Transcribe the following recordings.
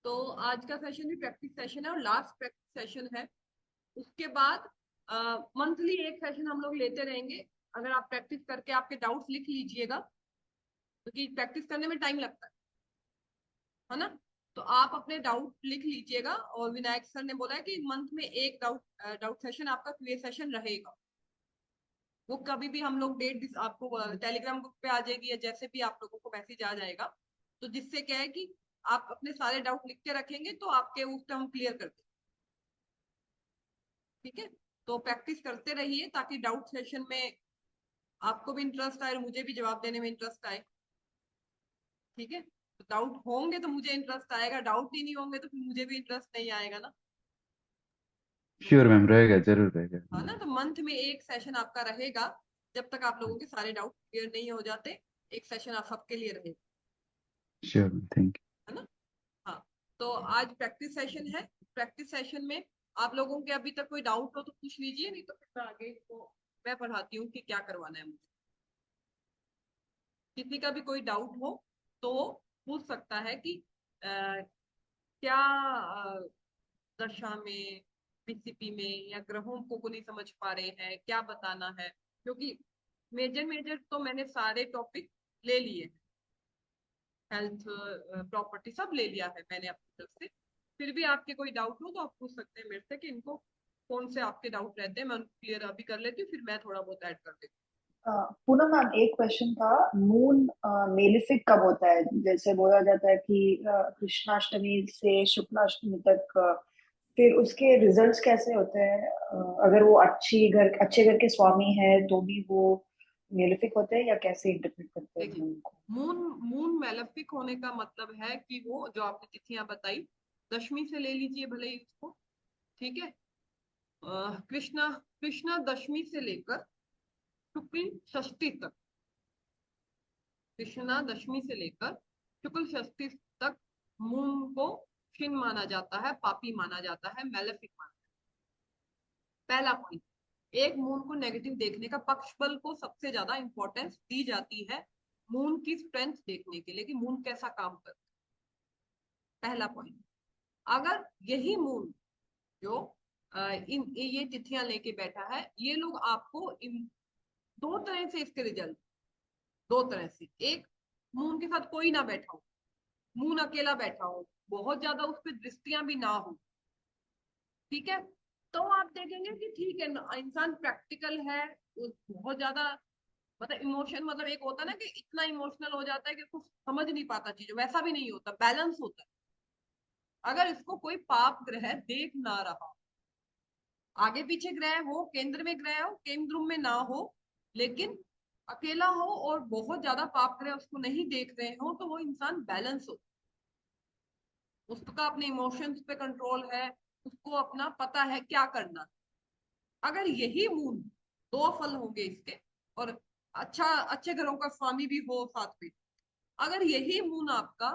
तो आज का सेशन भी प्रैक्टिस सेशन है और लास्ट प्रैक्टिस सेशन है। उसके बाद मंथली एक सेशन हम लोग लेते रहेंगे। अगर आप प्रैक्टिस करके आपके डाउट्स लिख लीजिएगा, क्योंकि प्रैक्टिस करने में टाइम लगता है ना। तो आप अपने डाउट लिख लीजिएगा, और विनायक सर ने बोला है कि मंथ में एक डाउट सेशन आपका क्यूए सेशन रहेगा। वो कभी भी हम लोग डेट आपको टेलीग्राम ग्रुप पे आ जाएगी, या जैसे भी आप लोगों को मैसेज आ जाएगा। तो जिससे क्या है कि आप अपने सारे डाउट लिख के रखेंगे तो आपके उस टाइम क्लियर कर देंगे। ठीक है, तो प्रैक्टिस करते रहिए ताकि डाउट सेशन में आपको भी इंटरेस्ट आए और मुझे भी जवाब देने में इंटरेस्ट आए। ठीक है, तो डाउट होंगे तो मुझे इंटरेस्ट आएगा, डाउट ही नहीं होंगे तो फिर मुझे भी इंटरेस्ट नहीं आएगा ना। तो श्योर मैम, रहेगा, जरूर रहेगा। हाँ ना, तो मंथ में एक सेशन आपका रहेगा। जब तक आप लोगों के सारे डाउट क्लियर नहीं हो जाते, एक सेशन आप सबके लिए रहेगा। श्योर मैम, थैंक है ना। हाँ, तो आज प्रैक्टिस सेशन है। प्रैक्टिस सेशन में आप लोगों के अभी तक कोई डाउट हो तो पूछ लीजिए, नहीं तो फिर मैं आगे इसको मैं पढ़ाती हूँ कि क्या करवाना है मुझे। किसी का भी कोई डाउट हो तो वो पूछ सकता है कि क्या दशा में, बीसीपी में या ग्रहों को नहीं समझ पा रहे हैं, क्या बताना है। क्योंकि मेजर मेजर तो मैंने सारे टॉपिक ले लिए, हेल्थ प्रॉपर्टी सब ले लिया है मैंने अपनी तरफ से। फिर भी आपके कोई डाउट हो तो आप पूछ सकते हैं मेरे से कि इनको कौन से आपके डाउट रहते हैं, मैं उनको क्लियर अभी कर लेती हूँ, फिर मैं थोड़ा बहुत ऐड कर देती पूनम मैम, एक क्वेश्चन था। मून मेलिफिक कब होता है? जैसे बोला जाता है कि कृष्णाष्टमी से शुक्लाष्टमी तक, फिर उसके रिजल्ट्स कैसे होते हैं? अगर वो अच्छे घर के स्वामी है तो भी वो मेलिफिक होते हैं, या कैसे इंटरप्रेट करते हैं देखिए, मून को? मून मून मेलेफिक होने का मतलब है कि वो जो आपने तिथियां बताई, दशमी से ले लीजिए भले ही उसको। ठीक है, कृष्णा कृष्णा दशमी से लेकर शुक्ल षष्ठी तक, कृष्णा दशमी से लेकर शुक्ल षष्ठी तक मून को क्षीण माना जाता है, पापी माना जाता है, मेलेफिक माना जाता है। पहला पॉइंट, एक मून को नेगेटिव देखने का, पक्ष बल को सबसे ज्यादा इंपॉर्टेंस दी जाती है मून की स्ट्रेंथ देखने के लिए कि मून कैसा काम करता है। पहला पॉइंट, अगर यही मून जो इन ये तिथियां लेके बैठा है, ये लोग आपको इन दो तरह से इसके रिजल्ट, दो तरह से। एक, मून के साथ कोई ना बैठा हो, मून अकेला बैठा हो, बहुत ज्यादा उस पर दृष्टियां भी ना हो। ठीक है, तो आप देखेंगे कि ठीक है इंसान प्रैक्टिकल है, वो बहुत ज्यादा मतलब इमोशन, मतलब एक होता है ना कि इतना इमोशनल हो जाता है कि उसको समझ नहीं पाता चीजों, वैसा भी नहीं होता, बैलेंस होता है। अगर इसको कोई पाप ग्रह देख ना रहा, आगे पीछे ग्रह हो, केंद्र में ग्रह हो, केंद्र में ना हो, लेकिन अकेला हो और बहुत ज्यादा पाप ग्रह उसको नहीं देख रहे हो, तो वो इंसान बैलेंस हो, उसका अपने इमोशंस पे कंट्रोल है, उसको अपना पता है क्या करना। अगर यही मून, दो फल होंगे इसके, और अच्छे घरों का स्वामी भी हो साथ में, अगर यही मून आपका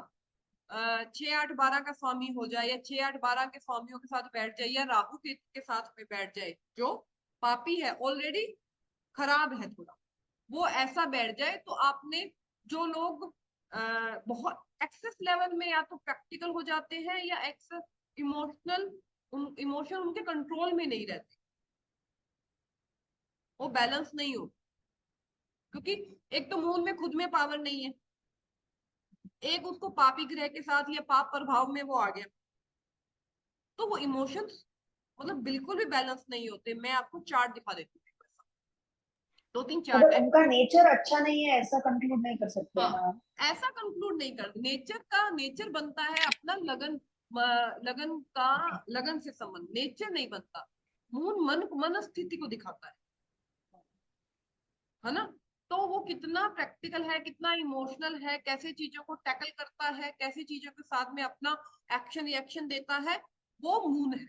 6 8 12 का स्वामी हो जाए, या 6 8 12 के स्वामियों के साथ बैठ जाए, या राहु के साथ में बैठ जाए, जो पापी है, ऑलरेडी खराब है थोड़ा, वो ऐसा बैठ जाए, तो आपने, जो लोग बहुत एक्सेस लेवल में या तो प्रैक्टिकल हो जाते हैं, या एक्सेस इमोशनल, इमोशन उनके कंट्रोल में नहीं रहते, वो बैलेंस नहीं हो। क्योंकि एक तो मून में खुद में पावर नहीं है, एक उसको पापी ग्रह के साथ या पाप प्रभाव में वो आ गया, तो वो इमोशंस मतलब बिल्कुल भी बैलेंस नहीं होते। मैं आपको चार्ट दिखा देती हूँ, दो तीन चार्ट मतलब है। उनका नेचर अच्छा नहीं है, ऐसा कंक्लूड नहीं कर सकते हाँ, ना? ऐसा कंक्लूड नहीं कर, नेचर का नेचर बनता है अपना लगन, लगन का, ओके। लगन से संबंध, नेचर नहीं बनता। मून मन स्थिति को दिखाता है ना। तो वो कितना प्रैक्टिकल है, कितना इमोशनल है, कैसे चीजों को टैकल करता है, कैसे चीजों के साथ में अपना एक्शन रिएक्शन देता है, वो मून है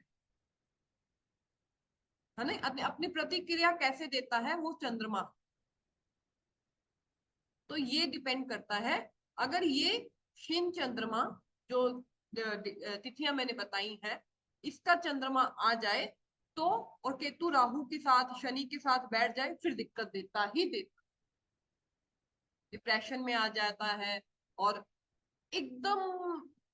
ना। अपनी अपनी प्रतिक्रिया कैसे देता है, वो चंद्रमा। तो ये डिपेंड करता है। अगर ये शिन चंद्रमा, जो तिथियां मैंने बताई हैं, इसका चंद्रमा आ जाए तो, और केतु राहु के साथ शनि के साथ बैठ जाए, फिर दिक्कत देता ही देता, डिप्रेशन में आ जाता है, और एकदम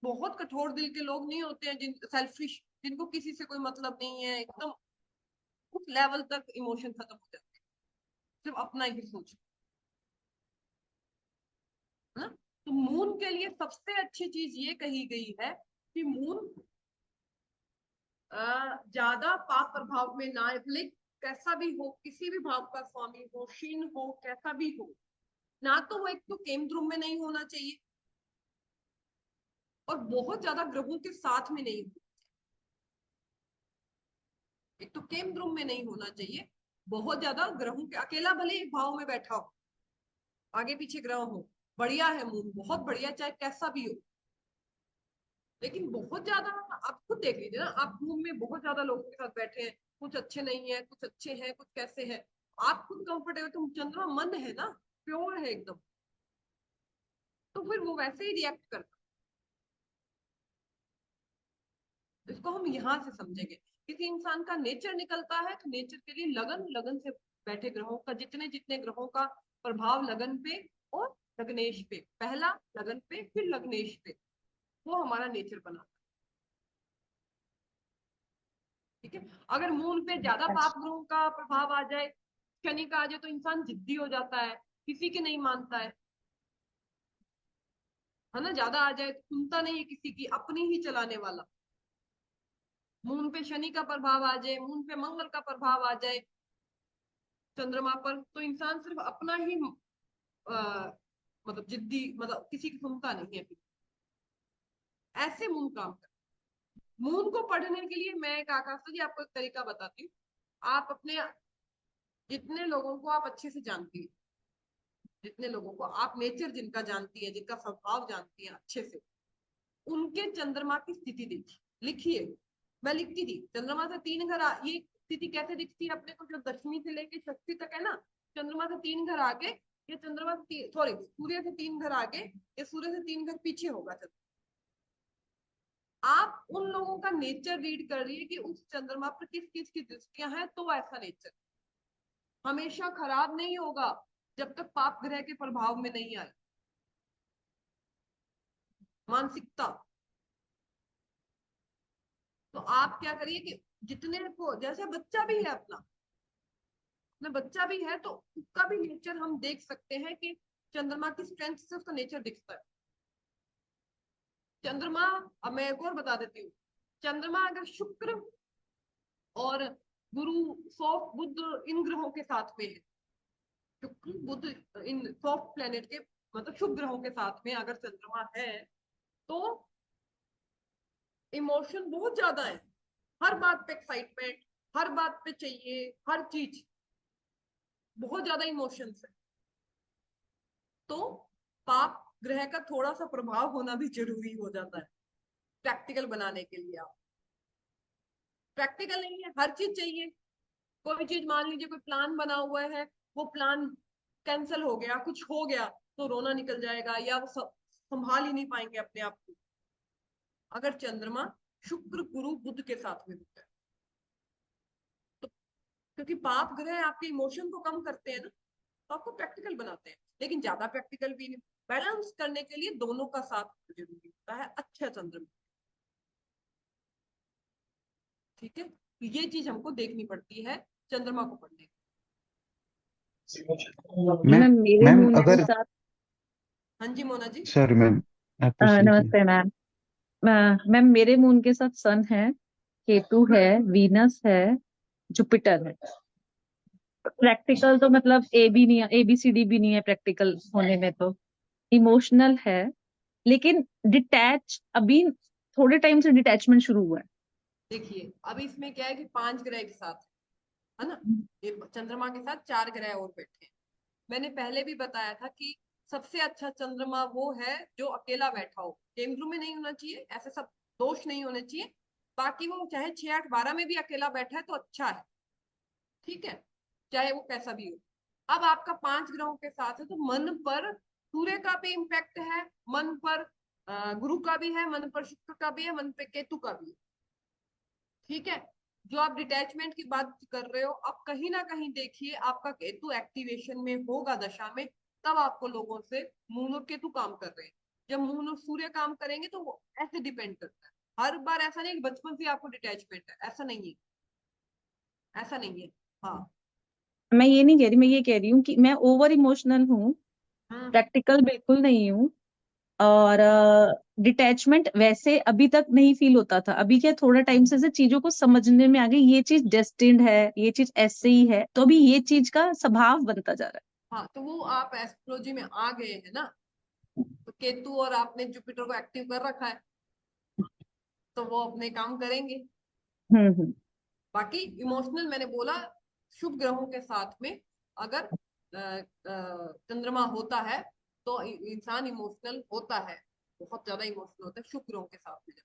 बहुत कठोर दिल के लोग नहीं होते हैं, जिन सेल्फिश, जिनको किसी से कोई मतलब नहीं है, एकदम उस लेवल तक इमोशन खत्म हो जाते हैं, सिर्फ अपना ही सोच, है ना। तो मून के लिए सबसे अच्छी चीज ये कही गई है कि मून ज्यादा पाप प्रभाव में ना, लाइक कैसा भी हो, किसी भी भाव का स्वामी हो, शीन हो, कैसा भी हो, ना तो वो एक तो केंद्र में नहीं होना चाहिए और बहुत ज्यादा ग्रहों के साथ में नहीं हो, एक तो केंद्र में नहीं होना चाहिए, बहुत ज्यादा ग्रहों के, अकेला भले एक भाव में बैठा हो, आगे पीछे ग्रह हो, बढ़िया है मून, बहुत बढ़िया, चाहे कैसा भी हो, लेकिन बहुत ज्यादा, आप खुद देख लीजिए ना, आप रूम में बहुत ज्यादा लोगों के साथ बैठे हैं, कुछ अच्छे नहीं है, कुछ अच्छे हैं, कुछ कैसे हैं, आप खुद कंफर्टेबल, तुम चंद्रमा मन है ना, प्योर है एकदम, तो फिर वो वैसे ही रिएक्ट करता है। इसको हम यहाँ से समझेंगे, किसी इंसान का नेचर निकलता है तो नेचर के लिए लगन, लगन से बैठे ग्रहों का, जितने जितने ग्रहों का प्रभाव लगन पे और लग्नेश पे, पहला लगन पे फिर लग्नेश पे, वो हमारा नेचर बनाता है। ठीक है, अगर मून पे ज्यादा पाप अच्छा। ग्रहों का प्रभाव आ जाए, शनि का आ जाए, तो इंसान जिद्दी हो जाता है, किसी की नहीं मानता है ना, ज्यादा आ जाए तो सुनता नहीं है किसी की, अपनी ही चलाने वाला। मून पे शनि का प्रभाव आ जाए, मून पे मंगल का प्रभाव आ जाए चंद्रमा पर, तो इंसान सिर्फ अपना ही आ, मतलब जिद्दी, मतलब किसी की सुनता नहीं है फिर। ऐसे मून काम कर, मून को पढ़ने के लिए मैं एक, आकाश जी आपको एक तरीका बताती हूँ। आप अपने, जितने लोगों को आप अच्छे से जानती है, जितने लोगों को आप नेचर जिनका जानती है, जिनका स्वभाव जानती है अच्छे से, उनके चंद्रमा की स्थिति देखिए, लिखिए। मैं लिखती थी चंद्रमा से 3 घर ये स्थिति कैसे दिखती है अपने को, जो दशमी से लेके षष्ठी तक है ना, चंद्रमा से 3 घर आगे, ये चंद्रमा से, सॉरी, सूर्य से 3 घर आगे, ये सूर्य से 3 घर पीछे होगा चंद्रमा। आप उन लोगों का नेचर रीड कर रही है कि उस चंद्रमा पर किस किस की दृष्टियां हैं, तो ऐसा नेचर हमेशा खराब नहीं होगा जब तक पाप ग्रह के प्रभाव में नहीं आए। मानसिकता, तो आप क्या करिए कि जितने को, जैसे बच्चा भी है अपना, अपना बच्चा भी है, तो उसका भी नेचर हम देख सकते हैं कि चंद्रमा की स्ट्रेंथ से उसका नेचर दिखता है। चंद्रमा, अब मैं एक और बता देती हूँ, चंद्रमा अगर शुक्र और गुरु, सॉफ्ट बुध इन ग्रहों के साथ में है, शुक्र बुध इन सॉफ्ट प्लेनेट के, मतलब शुभ ग्रहों के साथ में अगर चंद्रमा है, तो इमोशन बहुत ज्यादा है, हर बात पे एक्साइटमेंट, हर बात पे चाहिए, हर चीज, बहुत ज्यादा इमोशंस है। तो पाप ग्रह का थोड़ा सा प्रभाव होना भी जरूरी हो जाता है प्रैक्टिकल बनाने के लिए। आप प्रैक्टिकल नहीं है, हर चीज चाहिए, कोई चीज मान लीजिए कोई प्लान बना हुआ है, वो प्लान कैंसिल हो गया, कुछ हो गया, तो रोना निकल जाएगा, या वो संभाल ही नहीं पाएंगे अपने आप को, अगर चंद्रमा शुक्र गुरु बुध के साथ में होता है तो। क्योंकि पाप ग्रह आपके इमोशन को कम करते हैं ना, तो आपको प्रैक्टिकल बनाते हैं, लेकिन ज्यादा प्रैक्टिकल भी नहीं। बैलेंस करने के लिए दोनों का साथ जरूरी होता है, अच्छा चंद्रमा। ठीक है, तो ये चीज हमको देखनी पड़ती है चंद्रमा को पढ़ने। मैम, मैम मेरे मैम मून के अगर, साथ, हाँ जी मोना जी। सॉरी मैम, आप पूछ लीजिए। नमस्ते मैम। मैम मेरे मून के साथ सन है, केतु है, वीनस है, जुपिटर है। प्रैक्टिकल तो मतलब ए भी नहीं है, ABCD भी नहीं है प्रैक्टिकल होने में, तो इमोशनल है, लेकिन डिटैच अभी थोड़े टाइम से डिटैचमेंट शुरू हुआ है। देखिए अब इसमें क्या है कि 5 ग्रह के साथ है ना, ये चंद्रमा के साथ 4 ग्रह और बैठे हैं। मैंने पहले भी बताया था कि सबसे अच्छा चंद्रमा वो है जो अकेला बैठा हो, केंद्र में नहीं होना चाहिए, ऐसे सब दोष नहीं होने चाहिए, बाकी वो चाहे 6 8 12 में भी अकेला बैठा है तो अच्छा है, ठीक है, चाहे वो कैसा भी हो। अब आपका 5 ग्रहों के साथ है, तो मन पर सूर्य का भी इम्पैक्ट है, मन पर गुरु का भी है, मन पर शुक्र का भी है, मन पे केतु का भी है। ठीक है, जो आप डिटैचमेंट की बात कर रहे हो, अब कहीं ना कहीं देखिए आपका केतु एक्टिवेशन में होगा दशा में, तब आपको लोगों से, मून और केतु काम कर रहे हैं, जब मून और सूर्य काम करेंगे तो वो ऐसे डिपेंड करता है। हर बार ऐसा नहीं कि बचपन से आपको डिटैचमेंट है, ऐसा नहीं है, ऐसा नहीं है। हाँ। मैं ये नहीं कह रही, मैं ये कह रही हूँ कि मैं ओवर इमोशनल हूँ, हम्म। प्रैक्टिकल बिल्कुल नहीं हूँ। और डिटैचमेंट वैसे अभी तक नहीं फील होता था, अभी क्या थोड़ा टाइम से चीजों को समझने में आ गई, ये चीज डेस्टिन्ड है, ये चीज ऐसे ही है, तो अभी ये चीज का स्वभाव बनता जा रहा हाँ, तो वो आप एस्ट्रोलॉजी में आ गए हैं ना, तो केतु और आपने जुपिटर को एक्टिव कर रखा है, तो वो अपने काम करेंगे। है। हम्म। बाकी इमोशनल मैंने बोला, शुभ ग्रहों के साथ में अगर चंद्रमा होता है तो इंसान इमोशनल होता है, बहुत ज्यादा इमोशनल होता है शुभ ग्रहों के साथ में।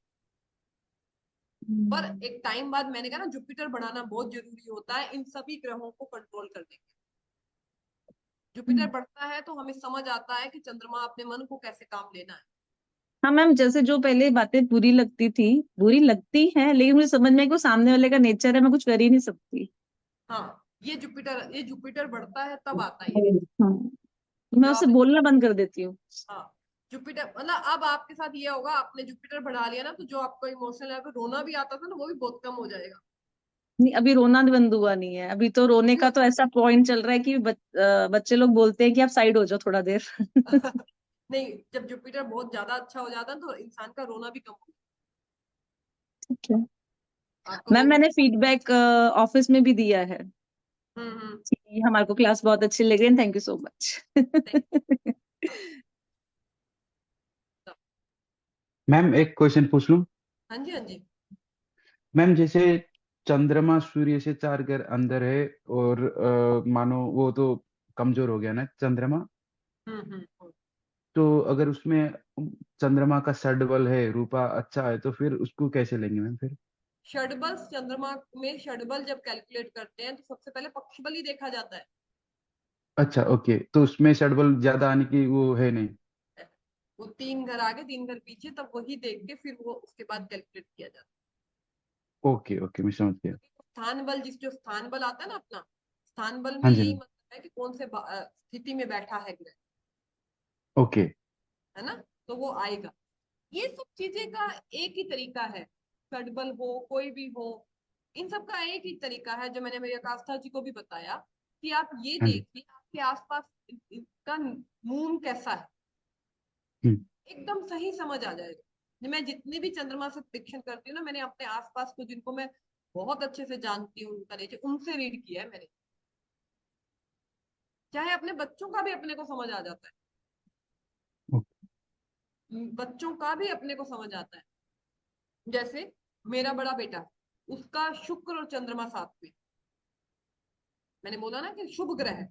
पर एक टाइम बाद मैंने कहा ना, जुपिटर बढ़ाना बहुत जरूरी होता है इन सभी ग्रहों को कंट्रोल करने के। जुपिटर बढ़ता है तो हमें समझ आता है कि चंद्रमा अपने मन को कैसे काम लेना है। हाँ मैम, जैसे जो पहले बातें बुरी लगती थी, बुरी लगती हैं, लेकिन मुझे समझ में आया कि वो सामने वाले का नेचर है, मैं कुछ कर ही नहीं सकती। हाँ, ये जुपिटर बढ़ता है तब आता है ये। हाँ, मैं जो उससे आपने, बोलना बंद कर देती हूँ। हाँ, जुपिटर मतलब अब आपके साथ ये होगा, आपने जुपिटर बढ़ा लिया ना, तो जो आपको इमोशनल है, रोना भी आता था ना, वो भी बहुत कम हो जाएगा। नहीं, अभी रोना बंद हुआ नहीं है, अभी तो रोने क्यों? का तो ऐसा पॉइंट चल रहा है कि बच्चे लोग बोलते हैं कि आप साइड हो जाओ थोड़ा देर। नहीं, जब जुपिटर बहुत ज्यादा अच्छा हो जाता है तो इंसान का रोना भी कम हो ठीक है जाता है। आपको मैम, वो भी। मैंने फीडबैक ऑफिस में भी दिया है हम्म। कि हमारे को क्लास बहुत अच्छी लगी, thank you so Thank much. you। Ma'am एक क्वेश्चन पूछ लूं? हाँ जी, हाँ जी। मैम जैसे चंद्रमा सूर्य से 4 घर अंदर है, और मानो वो तो कमजोर हो गया ना चंद्रमा, हम्म। तो अगर उसमें चंद्रमा का षडबल है, रूपा अच्छा है, तो फिर उसको कैसे लेंगे मैम फिर? षडबल, चंद्रमा में षडबल जब कैलकुलेट करते हैं तो सबसे पहले पक्षबल ही देखा जाता है। अच्छा, ओके, तो उसमें षडबल ज्यादा आने की वो है नहीं? वो 3 घर आगे 3 घर पीछे, तब वही देख के फिर वो उसके बाद कैलकुलेट किया जाता ओके ओके, मैं समझ गया। है। स्थान बल, जो स्थान बल आता है ना अपना, स्थान बल में हाँ जी यही मैम। मतलब है कि कौन से स्थिति में बैठा है ग्रह, ओके। है ना, तो वो आएगा। ये सब चीजें का एक ही तरीका है, षडबल हो कोई भी हो, इन सब का एक ही तरीका है, जो मैंने मेरी आकाष्ठा जी को भी बताया कि आप ये हाँ जी। देखिए आपके आसपास इसका मून कैसा है, हम्म। एकदम सही समझ आ जाएगा। मैं जितने भी चंद्रमा से प्रिडिक्शन करती हूँ ना, मैंने अपने आसपास को जिनको मैं बहुत अच्छे से जानती हूँ उनका नेचर उनसे रीड किया है मैंने। चाहे अपने बच्चों का भी अपने को समझ आ जाता ओके। है, बच्चों का भी अपने को समझ आता है। जैसे मेरा बड़ा बेटा, उसका शुक्र और चंद्रमा साथ में, मैंने बोला ना कि शुभ ग्रह है,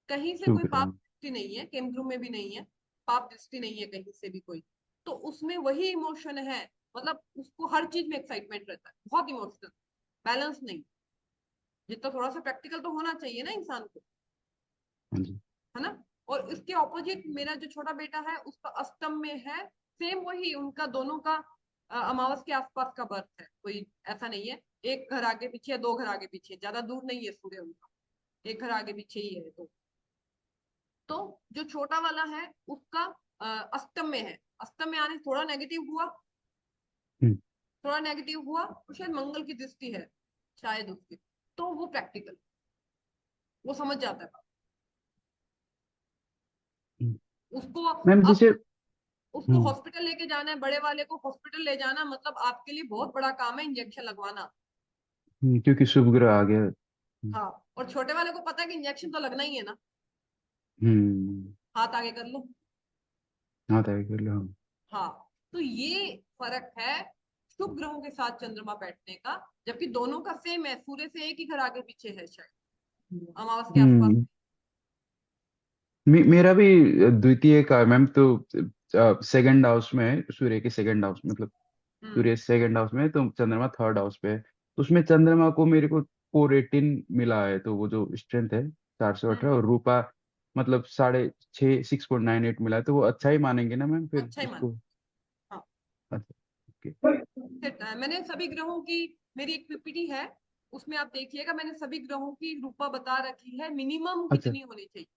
कहीं से कोई शुक्र पाप है। दृष्टि नहीं है, केंद्रों में भी नहीं है, पाप दृष्टि नहीं है कहीं से भी कोई, तो उसमें वही इमोशन है। मतलब उसको हर चीज में एक्साइटमेंट रहता है, बहुत इमोशनल, बैलेंस नहीं। जितना थोड़ा सा प्रैक्टिकल तो होना चाहिए ना इंसान को, हाँ जी। है ना। और इसके ऑपोजिट मेरा जो छोटा बेटा है, उसका अष्टम में है, सेम वही उनका दोनों का अमावस के आसपास का बर्थ है, कोई ऐसा नहीं है, 1 घर आगे पीछे 2 घर आगे पीछे, ज्यादा दूर नहीं है सूर्य उनका, 1 घर आगे पीछे ही है। तो जो छोटा वाला है उसका अष्टम में है, अष्टम में आने थोड़ा नेगेटिव हुआ, हम्म। थोड़ा नेगेटिव हुआ, तो शायद मंगल की दृष्टि है शायद उसकी, तो वो प्रैक्टिकल, वो समझ जाता है बात। हम्म। उसको मैम अब जैसे उसको हॉस्पिटल लेके जाना है, बड़े वाले को हॉस्पिटल ले जाना मतलब आपके लिए बहुत बड़ा काम है, इंजेक्शन लगवाना। क्योंकि शुभ ग्रह आ गया। हाँ, और छोटे वाले को पता है कि इंजेक्शन तो लगना ही है ना, हम्म। हाथ आगे कर लो। हाँ, तय कर लो हम। हाँ, तो ये फर्क है शुभ ग्रहों के साथ चंद्रमा बैठने का, जबकि दोनों का सेम है, सूर्य से 1 ही घर आगे पीछे है शायद, अमावस के आसपास। हम्म। मेरा भी द्वितीय का है मैम, तो सेकंड हाउस में है, सूर्य के सेकंड हाउस, मतलब हम्म। सूर्य सेकंड हाउस में है, तो चंद्रमा थर्ड हाउस पे है, तो उसमें चंद्रमा को मेरे को 418 मिला है, तो वो जो स्ट्रेंथ है 418, हम्म। और रूपा मतलब 6.5 6.98 मिला है, तो वो अच्छा ही मानेंगे ना मैम फिर अच्छा ही मान। उसको? हाँ, अच्छा। ओके। मैंने सभी ग्रहों की, मेरी एक पीपीटी है, उसमें आप देखिएगा मैंने सभी ग्रहों की रूपा बता रखी है, मिनिमम अच्छा। कितनी होनी चाहिए,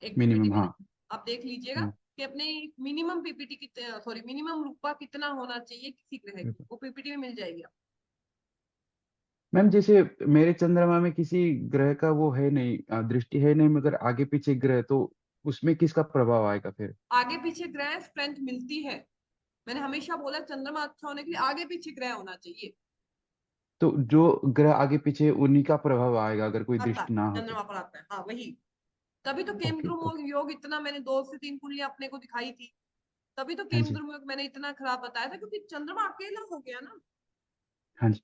एक पीपीटी मिनिमम, मैंने, हाँ। आप देख लीजिएगा हम्म, कि अपने मिनिमम पीपीटी कितने, सॉरी मिनिमम रुपा कितना होना चाहिए किसी ग्रह की, वो पीपीटी में मिल जाएगी आपको। मैम जैसे मेरे चंद्रमा में किसी ग्रह का वो है नहीं, दृष्टि है नहीं, मगर आगे पीछे ग्रह, तो उसमें किसका प्रभाव आएगा फिर? आगे पीछे ग्रह स्ट्रेंथ मिलती है। मैंने हमेशा बोला चंद्रमा अच्छा होने के लिए आगे पीछे ग्रह होना चाहिए। तो जो ग्रह आगे पीछे उन्हीं का प्रभाव आएगा अगर कोई आता है, दृष्टि ना हो तो? चंद्रमा पर आता है, हाँ वही। तभी तो ओके केमद्रुम ओके। योग इतना मैंने 2 से 3 कुंडलियां अपने को दिखाई थी। तभी तो हाँ जी। केमद्रुम योग मैंने इतना खराब बताया था, क्योंकि चंद्रमा अकेला हो गया ना। हाँ जी।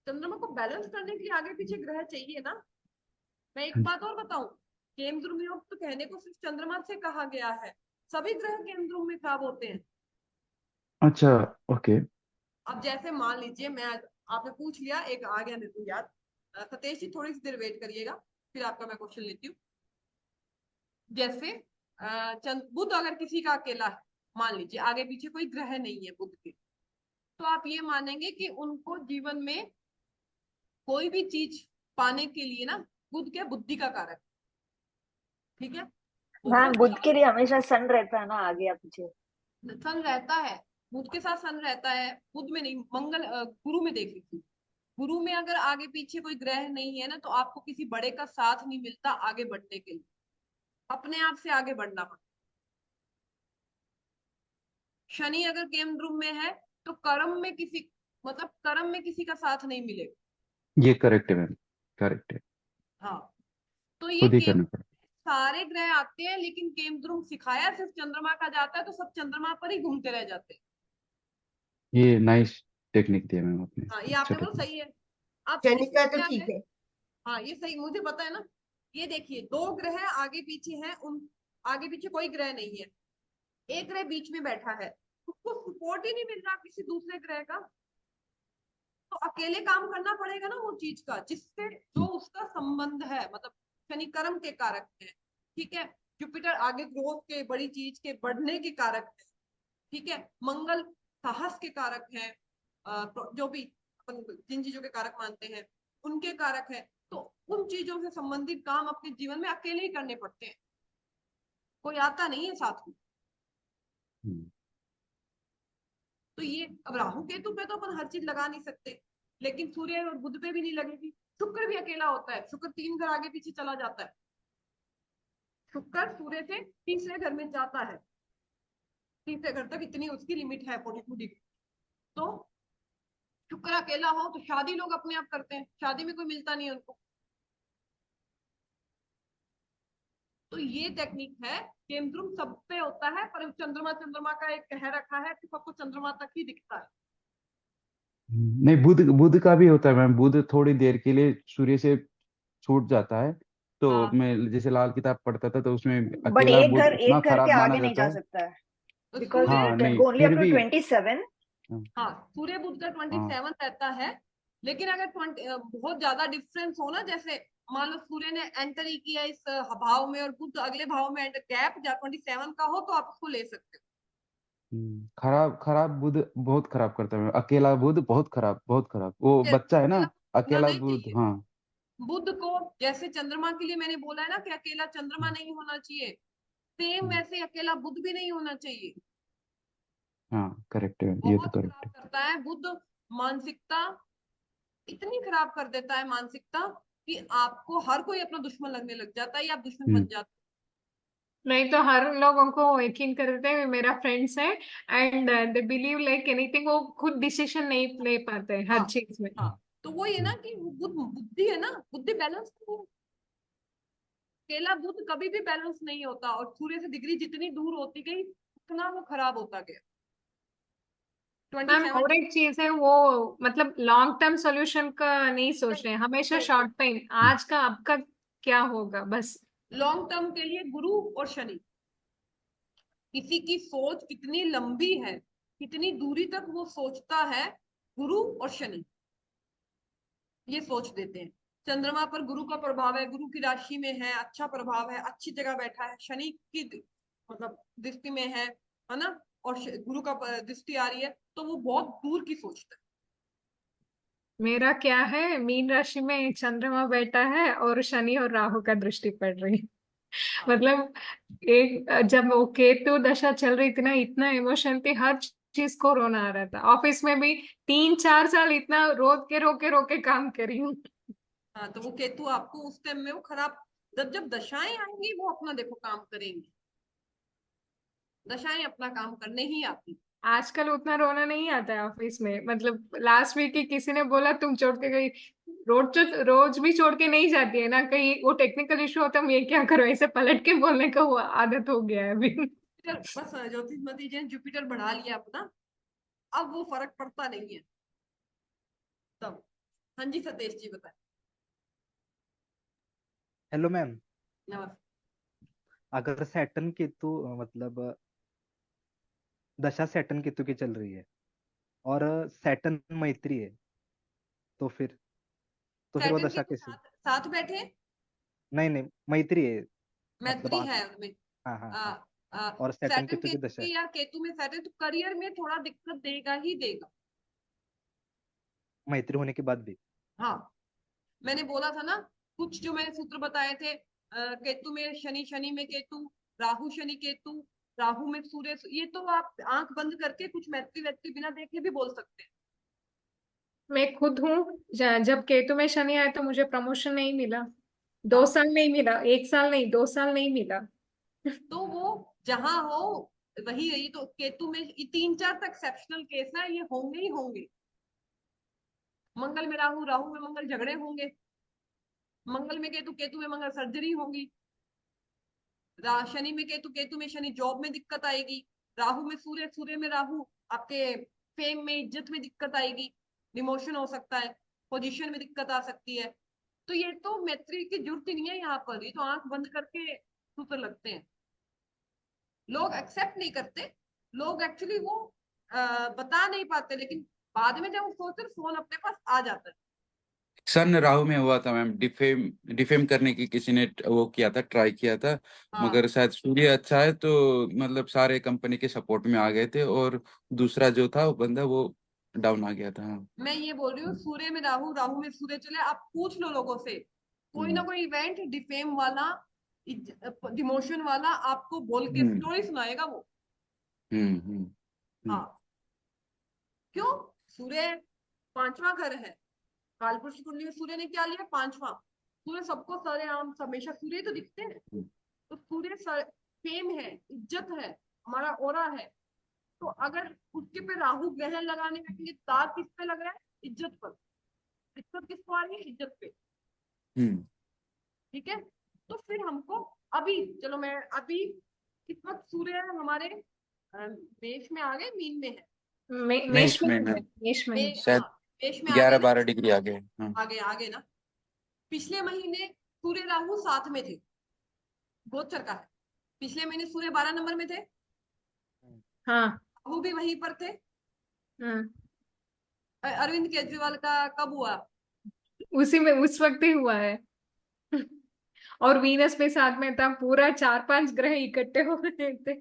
चंद्रमा को बैलेंस करने के लिए आगे पीछे ग्रह चाहिए ना। मैं एक हाँ जी। बात और बताऊं, केमद्रुम योग तो कहने को सिर्फ चंद्रमा से कहा गया है, सभी ग्रह केमद्रुम में खराब होते हैं। अच्छा। ओके। अब जैसे मान लीजिए मैं आपने पूछ लिया, एक आ गया मेरे को याद। सतीश जी थोड़ी सी देर वेट करिएगा, फिर आपका मैं क्वेश्चन लेती हूँ। जैसे बुध अगर किसी का अकेला है, मान लीजिए आगे पीछे कोई ग्रह नहीं है बुध के, तो आप ये मानेंगे कि उनको जीवन में कोई भी चीज पाने के लिए ना, बुध क्या बुद्धि का कारक है, ठीक है। मैम बहुत बुध के सारे लिए हमेशा सन रहता है ना आगे या पीछे? सन रहता है, बुध के साथ सन रहता है, बुध में नहीं, मंगल गुरु में देख लीजिए। गुरु में अगर आगे पीछे कोई ग्रह नहीं है ना, तो आपको किसी बड़े का साथ नहीं मिलता आगे बढ़ने के लिए, अपने आप से आगे बढ़ना पड़ता। शनि अगर केंद्र में है, तो कर्म में किसी, मतलब कर्म में किसी का साथ नहीं मिलेगा। ये करेक्ट है मैम, करेक्ट है। हाँ, तो ये खुद ही केम करना पड़ेगा। सारे ग्रह आते हैं, लेकिन केमद्रुम सिखाया सिर्फ चंद्रमा का जाता है, तो सब चंद्रमा पर ही घूमते रह जाते हैं। ये नाइस टेक्निक दिया मैम आपने, हाँ, ये अच्छा आपने बोला टेक्निक। सही है। अब शनि इसमें का तो क्या है, ठीक है। हाँ ये सही, मुझे पता है ना। ये देखिए, 2 ग्रह आगे पीछे हैं, उन आगे पीछे कोई ग्रह नहीं है, एक ग्रह बीच में बैठा है, उसको सपोर्ट ही नहीं मिल रहा किसी दूसरे ग्रह का, तो अकेले काम करना पड़ेगा ना वो चीज का जिससे जो उसका संबंध है, मतलब शनि कर्म के कारक है, ठीक है। जुपिटर आगे ग्रोथ के, बड़ी चीज के बढ़ने के कारक है, ठीक है। मंगल साहस के कारक है, जो भी अपन जिन चीजों के कारक मानते हैं उनके कारक है। तो उन चीजों से संबंधित काम अपने जीवन में अकेले ही करने पड़ते हैं, कोई आता नहीं है साथ में। हम्म, तो ये अब राहु केतु पे तो अपन हर चीज लगा नहीं सकते, लेकिन सूर्य और बुध पे भी नहीं लगेगी। शुक्र भी अकेला होता है, शुक्र 3 घर आगे पीछे चला जाता है। शुक्र सूर्य से तीसरे घर में जाता है, तीसरे घर तक इतनी उसकी लिमिट है 42 डिग्री। तो शुक्र अकेला हो तो शादी लोग अपने आप करते हैं, शादी में कोई मिलता नहीं है उनको। तो ये टेक्निक है, केंद्रुम सब पे होता है, पर चंद्रमा चंद्रमा का एक कह रखा है कि सबको चंद्रमा तक ही दिखता है। नहीं, बुध बुध का भी होता है मैम, बुध थोड़ी देर के लिए सूर्य से छूट जाता है। तो हाँ, मैं जैसे लाल किताब पढ़ता था, तो उसमें बट अकेला बुध उतना एक घर के खराब माना आगे नहीं जाता जा है। सकता है, तो बिकॉज सूर्य, हाँ नहीं, ओनली अप फिर टू भी। 27। हाँ। हाँ सूर्य बुध का हाँ। 27 रहता है। लेकिन अगर 20 बहुत ज्यादा डिफरेंस हो ना, जैसे मान लो सूर्य ने एंटर ही किया इस भाव में और बुध अगले भाव में, गैप 27 का हो, तो आप उसको ले सकते हो। खराब खराब बुध बहुत खराब करता है, अकेला बुध बहुत खराब, बहुत खराब, वो बच्चा है ना, अकेला होना अकेला नहीं बुध। चाहिए। हाँ। बुध को जैसे चंद्रमा के लिए मैंने बोला है ना कि अकेला चंद्रमा नहीं होना चाहिए, सेम हम्म, वैसे अकेला बुध भी नहीं होना चाहिए। हाँ करेक्ट है, ये तो बहुत करेक्ट खराब है। करता है बुध, मानसिकता इतनी खराब कर देता है, मानसिकता कि आपको हर कोई अपना दुश्मन लगने लग जाता है, या आप दुश्मन बन हम्म। जाते नहीं तो हर लोगों को यकीन करते हैं मेरा फ्रेंड्स है, and they believe like anything, वो खुद डिसीजन नहीं ले पाते हो। हर हाँ, चीज में। हाँ, तो वो ये ना कि बुद्धि है ना, बुद्धि बैलेंस नहीं है। अकेला बुध कभी भी बैलेंस नहीं होता, और सूर्य से डिग्री जितनी दूर होती गई उतना वो खराब होता गया। ट्वेंटी मैम सेवन और एक चीज है, वो मतलब लॉन्ग टर्म सोल्यूशन का नहीं सोच रहे हैं, हमेशा शॉर्ट टाइम, आज का अब का क्या होगा बस। लॉन्ग टर्म के लिए गुरु और शनि, किसी की सोच कितनी लंबी है, कितनी दूरी तक वो सोचता है, गुरु और शनि ये सोच देते हैं। चंद्रमा पर गुरु का प्रभाव है, गुरु की राशि में है, अच्छा प्रभाव है, अच्छी जगह बैठा है। शनि की मतलब दृष्टि में है ना, और गुरु का दृष्टि आ रही है, तो वो बहुत दूर की सोचता है। मेरा क्या है, मीन राशि में चंद्रमा बैठा है और शनि और राहु का दृष्टि पड़ रही है। मतलब एक जब वो केतु दशा चल रही थी ना, इतना इमोशन थी, हर चीज को रोना आ रहा था। ऑफिस में भी 3-4 साल इतना रो के काम करी हूँ। हाँ, तो वो केतु आपको उस टाइम में वो खराब, जब जब दशाएं आएंगी वो अपना देखो काम करेंगी, दशाएं अपना काम करने ही आती। आजकल उतना रोना नहीं आता है ऑफिस में। मतलब लास्ट वीक ही किसी ने बोला तुम छोड़ के गई, रोज रोज भी छोड़ के नहीं जाती है ना, कहीं वो टेक्निकल इशू होता है, हम ये क्या करो, ऐसे पलट के बोलने का वो आदत हो गया है अभी। बस ज्योतिषमती जी ने जुपिटर बढ़ा लिया अपना, अब वो फर्क पड़ता नहीं है तब। हाँ जी सतीश जी बताए। Hello ma'am. नमस्ते। अगर सैटर्न केतु मतलब दशा सैटर्न केतु की चल रही है और सैटर्न मैत्री है, तो फिर वो सैटर्न दशा केतु कैसी? साथ साथ बैठे, नहीं नहीं, मैत्री है। मतलब मैत्री है उनमें। हाँ हाँ आ, हाँ। आ, और सैटर्न सैटर्न केतु की दशा केतु है। या केतु में सैटर्न, तो करियर में थोड़ा दिक्कत देगा ही देगा। मैत्री होने के बाद भी? हाँ, मैंने बोला था ना, कुछ जो मैंने सूत्र बताए थे, केतु में शनि, शनि में केतु, राहु शनि केतु, राहु में सूर्य, ये तो आप आंख बंद करके कुछ मैत्री वैत्री बिना देखे भी बोल सकते हैं। मैं खुद हूँ, जब केतु में शनि आया तो मुझे प्रमोशन नहीं मिला, 2 साल नहीं मिला, 1 साल नहीं, 2 साल नहीं मिला। तो वो जहां हो वही रही, तो केतु में ये 3-4 तक एक्सेप्शनल केस है, ये होंगे ही होंगे। मंगल में राहु, राहु में मंगल झगड़े होंगे, मंगल में केतु, केतु में मंगल सर्जरी होगी, शनि में केतु, केतु में शनि जॉब में दिक्कत आएगी, राहु में सूर्य, सूर्य में राहु आपके फेम में, इज्जत में दिक्कत आएगी, डिमोशन हो सकता है, पोजीशन में दिक्कत आ सकती है। तो ये तो मैत्री की जरूरत ही नहीं है यहाँ पर, ये तो आंख बंद करके सूत्र लगते हैं। लोग एक्सेप्ट नहीं करते, लोग एक्चुअली वो बता नहीं पाते, लेकिन बाद में जब वो सोचते फोन अपने पास आ जाता है। सन राहु में हुआ था मैम, डिफेम डिफेम करने की किसी ने वो किया था, ट्राई किया था। हाँ, मगर शायद सूर्य अच्छा है तो मतलब सारे कंपनी के सपोर्ट में आ गए थे, और दूसरा जो था वो बंदा वो डाउन आ गया था। हाँ। मैं ये बोल रही हूँ, सूर्य में राहु, राहु में सूर्य चले, आप पूछ लो लोगों से, कोई ना हम्म कोई इवेंट डिफेम वाला, डिमोशन वाला आपको बोल के हम्म स्टोरी सुनाएगा वो। हम्म हम्म हम्म। हाँ, क्यों? सूर्य 5वां घर है, कालपुरुष कुंडली में सूर्य ने क्या लिया? 5वां। सूर्य सबको सरेआम हमेशा सूर्य तो दिखते हैं, हम्म। तो सूर्य फेम है, इज्जत है, हमारा ओरा है। तो अगर उसके पे राहु ग्रहण लगाने का, ये दाग किस पे लग रहा है? इज्जत पर। दिक्कत किसको आ रही है? इज्जत पे। हम्म। ठीक है, तो फिर हमको अभी, चलो मैं अभी इस वक्त सूर्य हमारे मेष में आ गए, मीन में है, मेष मेष में में है, मैम, मेष में है। शायद हाँ, मेष में आ गए ना, 11-12 डिग्री आ गए। हाँ। आगे ना। पिछले महीने सूर्य राहु साथ में थे, गोचर का है। पिछले महीने सूर्य 12 नंबर में थे, हाँ। राहु भी वहीं पर थे। हाँ, अरविंद केजरीवाल का कब हुआ? उसी में उस वक्त ही हुआ है। और वीनस में साथ में था, पूरा 4-5 ग्रह इकट्ठे हो रहे थे।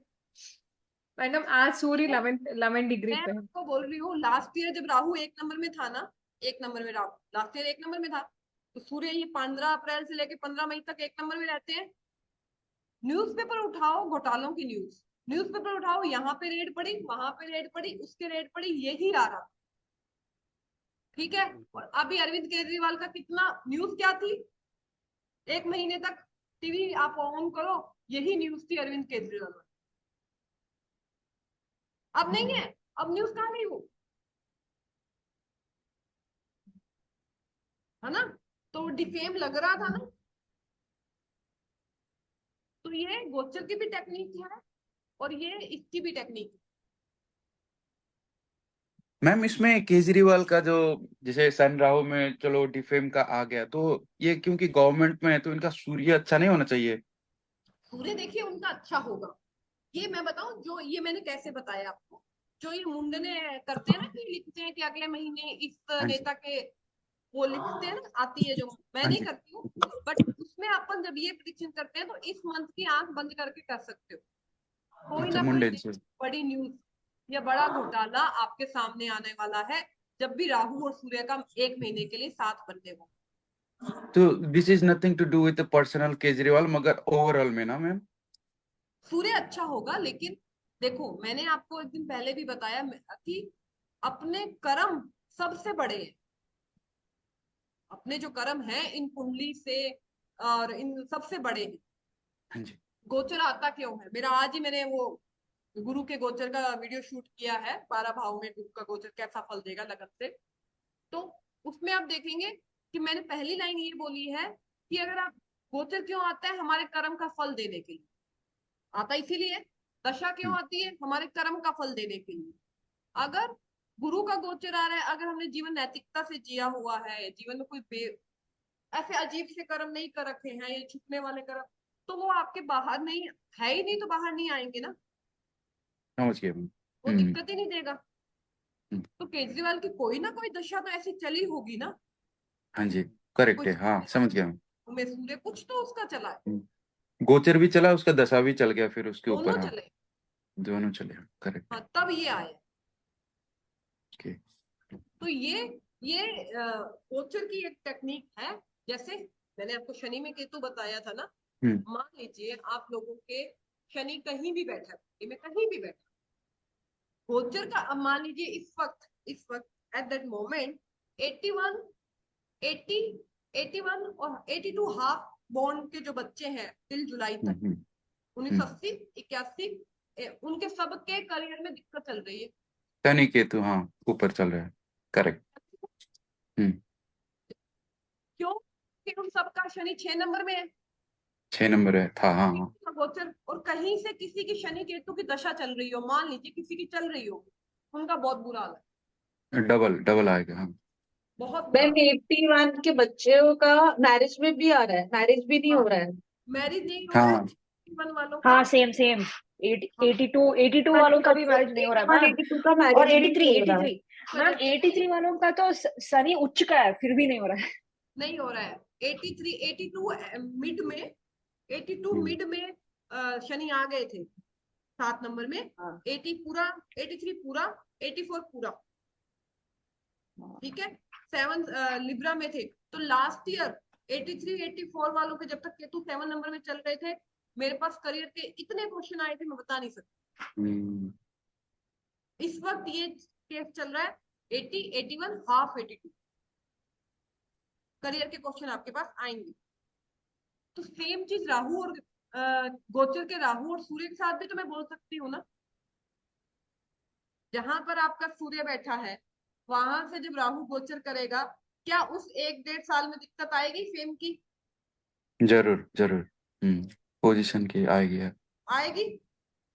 मैडम आज सूर्य 11 डिग्री मैं पे है। आपको बोल रही हूँ, लास्ट ईयर जब राहु 1 नंबर में था ना, 1 नंबर में राहु लास्ट ईयर 1 नंबर में था, तो सूर्य ये 15 अप्रैल से लेके 15 मई तक 1 नंबर में रहते हैं। न्यूज़पेपर उठाओ, घोटालों की न्यूज़पेपर उठाओ, यहाँ पे रेड पड़ी, वहां पे रेड पड़ी, उसके रेड पड़ी, यही आ रहा। ठीक है, और अभी अरविंद केजरीवाल का कितना न्यूज क्या थी? 1 महीने तक टीवी आप ऑन करो, यही न्यूज थी अरविंद केजरीवाल। अब नहीं है, अब न्यूज कहाँ गई वो, है ना? तो डिफेम लग रहा था ना। तो ये गोचर की भी टेक्निक है, और ये इसकी भी टेक्निक। मैम इसमें केजरीवाल का जो, जैसे सन राहु में चलो डिफेम का आ गया, तो ये क्योंकि गवर्नमेंट में है तो इनका सूर्य अच्छा नहीं होना चाहिए? सूर्य देखिए उनका अच्छा होगा, ये मैं बताऊं, जो ये मैंने कैसे बताया आपको, जो ये मुंडने करते हैं ना, कि लिखते हैं कि अगले महीने इस हाँ जी। नेता के, वो लिखते हैं ना, आती है जो, मैं हाँ नहीं जी। करती हूँ, बट उसमें अपन जब ये प्रिडिक्शन करते हैं तो इस मंथ की आंख बंद करके कर सकते हो। कोई अच्छा, ना कोई मुंडेन से। बड़ी न्यूज या बड़ा घोटाला आपके सामने आने वाला है, जब भी राहु और सूर्य का 1 महीने के लिए साथ बनने को। तो this is nothing to do with personal Kejriwal, मगर ओवरऑल में ना मैम। सूर्य अच्छा होगा, लेकिन देखो मैंने आपको एक दिन पहले भी बताया कि अपने कर्म सबसे बड़े हैं। अपने जो कर्म हैं इन कुंडली से और इन सबसे बड़े हैं। हाँ जी। गोचर आता क्यों है मेरा, आज ही मैंने वो गुरु के गोचर का वीडियो शूट किया है, 12 भाव में गुरु का गोचर कैसा फल देगा लगन से। तो उसमें आप देखेंगे कि मैंने पहली लाइन ये बोली है कि अगर आप, गोचर क्यों आता है, हमारे कर्म का फल देने के लिए आता, इसीलिए दशा क्यों आती है, हमारे कर्म का फल देने के लिए। अगर गुरु का गोचर आ रहा है, अगर हमने जीवन नैतिकता से जिया हुआ है, जीवन में कोई ऐसे अजीब से कर्म नहीं कर रखे हैं, ये छुपने वाले कर्म, तो वो आपके बाहर नहीं है ही नहीं, तो बाहर नहीं आएंगे ना, समझ गया मैम। वो दिक्कत ही नहीं देगा। हम्म। तो केजरीवाल की कोई ना कोई दशा तो ऐसी चली होगी ना, हाँ जी, करेक्ट कुछ है, हाँ समझ गया मैम। में सूर्य कुछ तो उसका चला है, गोचर भी चला, उसका दशा भी चल गया फिर उसके दोनों ऊपर, हाँ चले। दोनों चले, करेक्ट। हाँ तब ये आए। ओके। तो ये गोचर की एक टेक्निक है। जैसे मैंने आपको शनि में केतु बताया था ना, मान लीजिए आप लोगों के शनि कहीं भी बैठा है, में कहीं भी बैठा, गोचर का अब मान लीजिए इस वक्त एट दैट मोमेंट 81 80 81 और 82 हाफ बॉन्ड के जो बच्चे हैं टिल जुलाई तक, 1980 81, उनके सबके करियर में दिक्कत चल रही है। शनि केतु हाँ ऊपर चल रहा है, करेक्ट। क्यों कि उन सबका शनि 6 नंबर में है, 6 नंबर है था, हाँ हाँ। केतु का गोचर, और कहीं से किसी की शनि केतु की दशा चल रही हो, मान लीजिए किसी की चल रही हो, उनका बहुत बुरा हाल है, डबल डबल आएगा, हाँ। बहुत बुरा। मैम 81 के बच्चों का मैरिज में भी आ रहा है, मैरिज भी नहीं हो रहा है। मैरिज नहीं हो रहा है हाँ 81 वालों का। हाँ सेम सेम। हाँ, 82 वालों का भी मैरिज नहीं हो रहा मैम। 82 का और मैरिज भी 83 नहीं हो रहा है। 83 मैम 83 वालों का तो शनि उच्च का है, फिर भी नहीं हो रहा है। नहीं हो रहा है। 83 82 मिड में, 82 मिड में शनि आ गए थे 7 नंबर में, हाँ 80 पूरा, 83 पूरा, 84 पूरा, ठीक है। 7 लिब्रा में थे, तो लास्ट ईयर 83 84 वालों के जब तक केतु 7 नंबर में चल रहे थे, मेरे पास करियर के इतने क्वेश्चन आए थे मैं बता नहीं सकती। इस वक्त ये केस चल रहा है 80 81 हाफ 82, करियर के क्वेश्चन आपके पास आएंगे। तो सेम चीज राहु और गोचर के राहु और सूर्य के साथ भी तो मैं बोल सकती हूँ ना। जहां पर आपका सूर्य बैठा है, वहां से जब राहु गोचर करेगा, क्या उस 1-1.5 साल में दिक्कत आएगी फेम की? जरूर जरूर। पोजीशन की आएगी है। आएगी,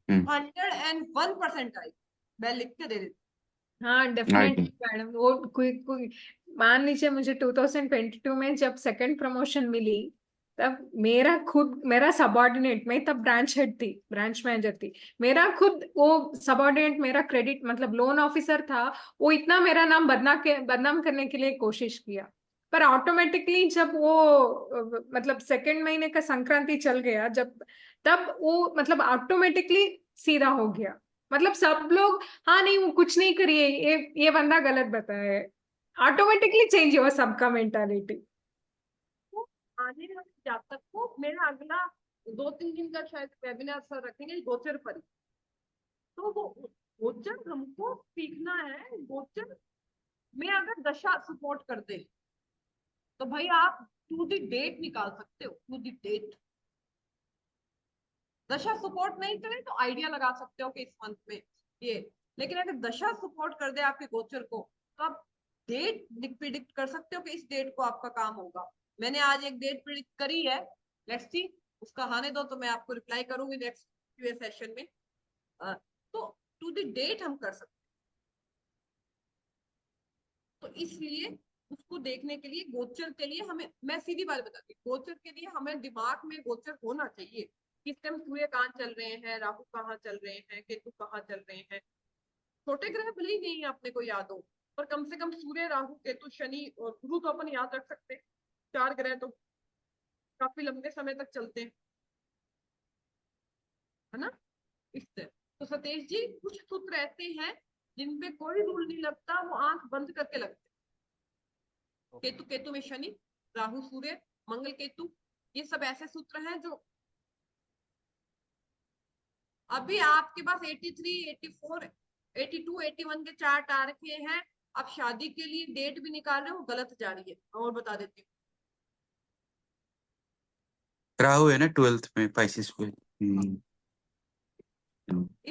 101% आएगी, मैं लिख के दे देती हाँ डेफिनेटली मैडम। वो कोई मान लीजिए मुझे 2022 में जब सेकंड प्रमोशन मिली, तब मेरा सबऑर्डिनेट, मैं तब ब्रांच हेड थी, ब्रांच मैनेजर थी, मेरा खुद वो सबऑर्डिनेट, मेरा क्रेडिट मतलब लोन ऑफिसर था, वो इतना मेरा नाम बदनाम करने के लिए कोशिश किया। पर ऑटोमेटिकली जब वो मतलब सेकंड महीने का संक्रांति चल गया जब, तब वो मतलब ऑटोमेटिकली सीधा हो गया। मतलब सब लोग, हाँ नहीं वो कुछ नहीं करिए, ये बंदा गलत बताया है, ऑटोमेटिकली चेंज हुआ सबका मेंटालिटी। हूँ। आने वाले जातक को मेरा अगला 2-3 दिन का शायद वेबिनार सर रखेंगे गोचर पर ही। तो वो गोचर हमको सीखना है। गोचर में अगर दशा सपोर्ट कर दे, तो भाई आप टू द डेट निकाल सकते हो, टू द डेट। दशा सपोर्ट नहीं करे तो आइडिया लगा सकते हो कि इस मंथ में ये, लेकिन अगर दशा सपोर्ट कर दे आपके गोचर को, तो आप डेट प्रिडिक्ट कर सकते हो कि इस डेट को आपका काम होगा। मैंने आज एक डेट प्रिडिक्ट करी है, लेट्स सी, उसका आने दो तो मैं आपको रिप्लाई करूंगी नेक्स्ट क्यूए सेशन में। तो टू द डेट हम कर सकते हैं। तो इसलिए उसको देखने के लिए, गोचर के लिए हमें, मैं सीधी बात बताती हूँ, गोचर के लिए हमें दिमाग में गोचर होना चाहिए, किस टाइम सूर्य कहाँ चल रहे हैं, राहु कहाँ चल रहे हैं, केतु कहाँ चल रहे हैं। छोटे ग्रह भले ही नहीं अपने को याद हो, पर कम से कम सूर्य राहु केतु शनि और गुरु तो अपन याद रख सकते हैं। 4 ग्रह तो काफी लंबे समय तक चलते हैं, है ना। इससे तो सतीश जी कुछ सूत्र ऐसे हैं जिनपे कोई रूल नहीं लगता, वो आंख बंद करके लगते हैं। केतु में शनि, राहु सूर्य मंगल केतु, ये सब ऐसे सूत्र हैं जो अभी आपके पास 83, 84, 82, 81 के चार्ट आ रखे हैं। अब शादी के लिए डेट भी निकाल रहे हो, गलत जा रही है। और बता देती हूँ, राहु है ना 12th में पाइसेस पे।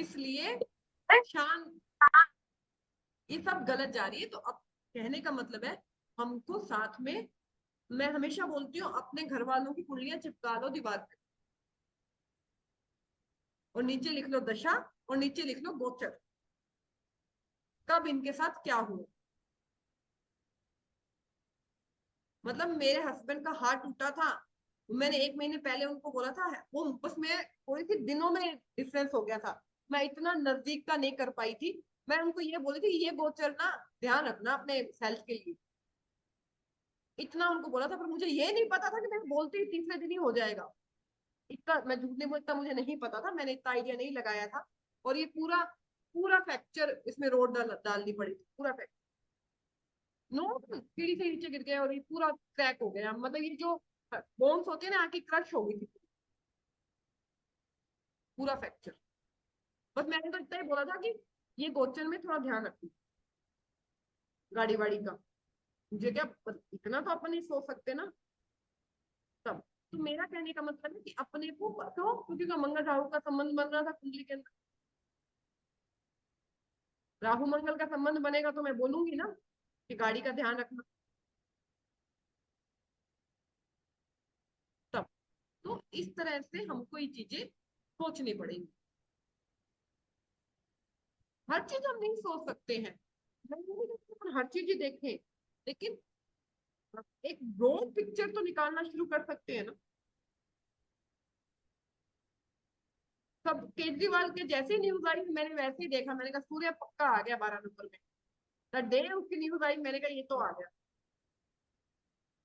इसलिए शान ये सब गलत जा रही है। तो अब कहने का मतलब है हमको साथ में, मैं हमेशा बोलती हूँ अपने घर वालों की कुंडलियां चिपका लो दीवार पे, और नीचे लिख लो दशा, और नीचे लिख लो गोचर, कब इनके साथ क्या हुआ। मतलब मेरे हस्बैंड का हार्ट टूटा था, मैंने 1 महीने पहले उनको बोला था, वो बस मैं थोड़ी सी दिनों में डिफरेंस हो गया था, मैं इतना नजदीक का नहीं कर पाई थी। मैं उनको ये बोली थी ये गोचर ना ध्यान रखना अपने हेल्थ के लिए, इतना उनको बोला था। पर मुझे ये नहीं पता था कि मैं बोलती ही तीसरे दिन ही हो जाएगा। इतना मैं झूठ नहीं बोलता, मुझे नहीं पता था, मैंने इतना आइडिया नहीं लगाया था। और ये पूरा पूरा फ्रैक्चर इसमें रोड डालनी पड़ी थी, पूरा फ्रैक्चर, नो सीढ़ी से नीचे गिर गया और ये पूरा क्रैक हो गया। मतलब ये जो बोन्स होते हैं ना आके क्रश हो गई थी, पूरा फ्रैक्चर। बस मैंने तो इतना ही बोला था कि ये गोचर में थोड़ा ध्यान रखना गाड़ी वाड़ी का, मुझे क्या इतना तो अपन नहीं सोच सकते ना तब। तो मेरा कहने का मतलब है कि अपने को क्यों, क्योंकि मंगल राहु का संबंध बन रहा था कुंडली के अंदर, राहु मंगल का संबंध बनेगा तो मैं बोलूंगी ना कि गाड़ी का ध्यान रखना तब। तो इस तरह से हमको ये चीजें सोचनी पड़ेंगी, हर चीज हम नहीं सोच सकते हैं। मैं ये नहीं कहती अपन हर चीज ही देखें, लेकिन एक ब्रॉड पिक्चर तो निकालना शुरू कर सकते हैं ना। सब केजरीवाल के जैसे न्यूज आई मैंने वैसे ही देखा, मैंने कहा सूर्य पक्का आ गया 12 नंबर में। द डे उसकी न्यूज आई मैंने कहा ये तो आ गया,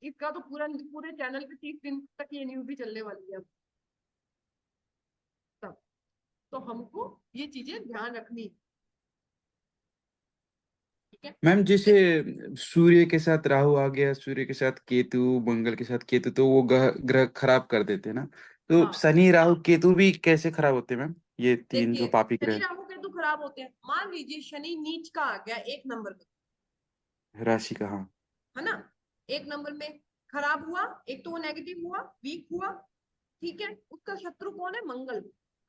इसका तो पूरे चैनल पे 30 दिन तक ये न्यूज भी चलने वाली है अब तब। तो हमको ये चीजें ध्यान रखनी है, ठीक है। मैम जैसे सूर्य के साथ राहु आ गया, सूर्य के साथ केतु, मंगल के साथ केतु, तो वो ग्रह खराब कर देते हैं ना। तो हाँ शनि राहु केतु भी कैसे खराब होते हैं मैम, ये तीन जो देखिए, पापी शनि ग्रह राहु केतु खराब होते हैं। मान लीजिए शनि नीच का आ गया 1 नंबर में, राशि का? हाँ। है ना, 1 नंबर में खराब हुआ, एक तो वो नेगेटिव हुआ, वीक हुआ, ठीक है। उसका शत्रु कौन है? मंगल।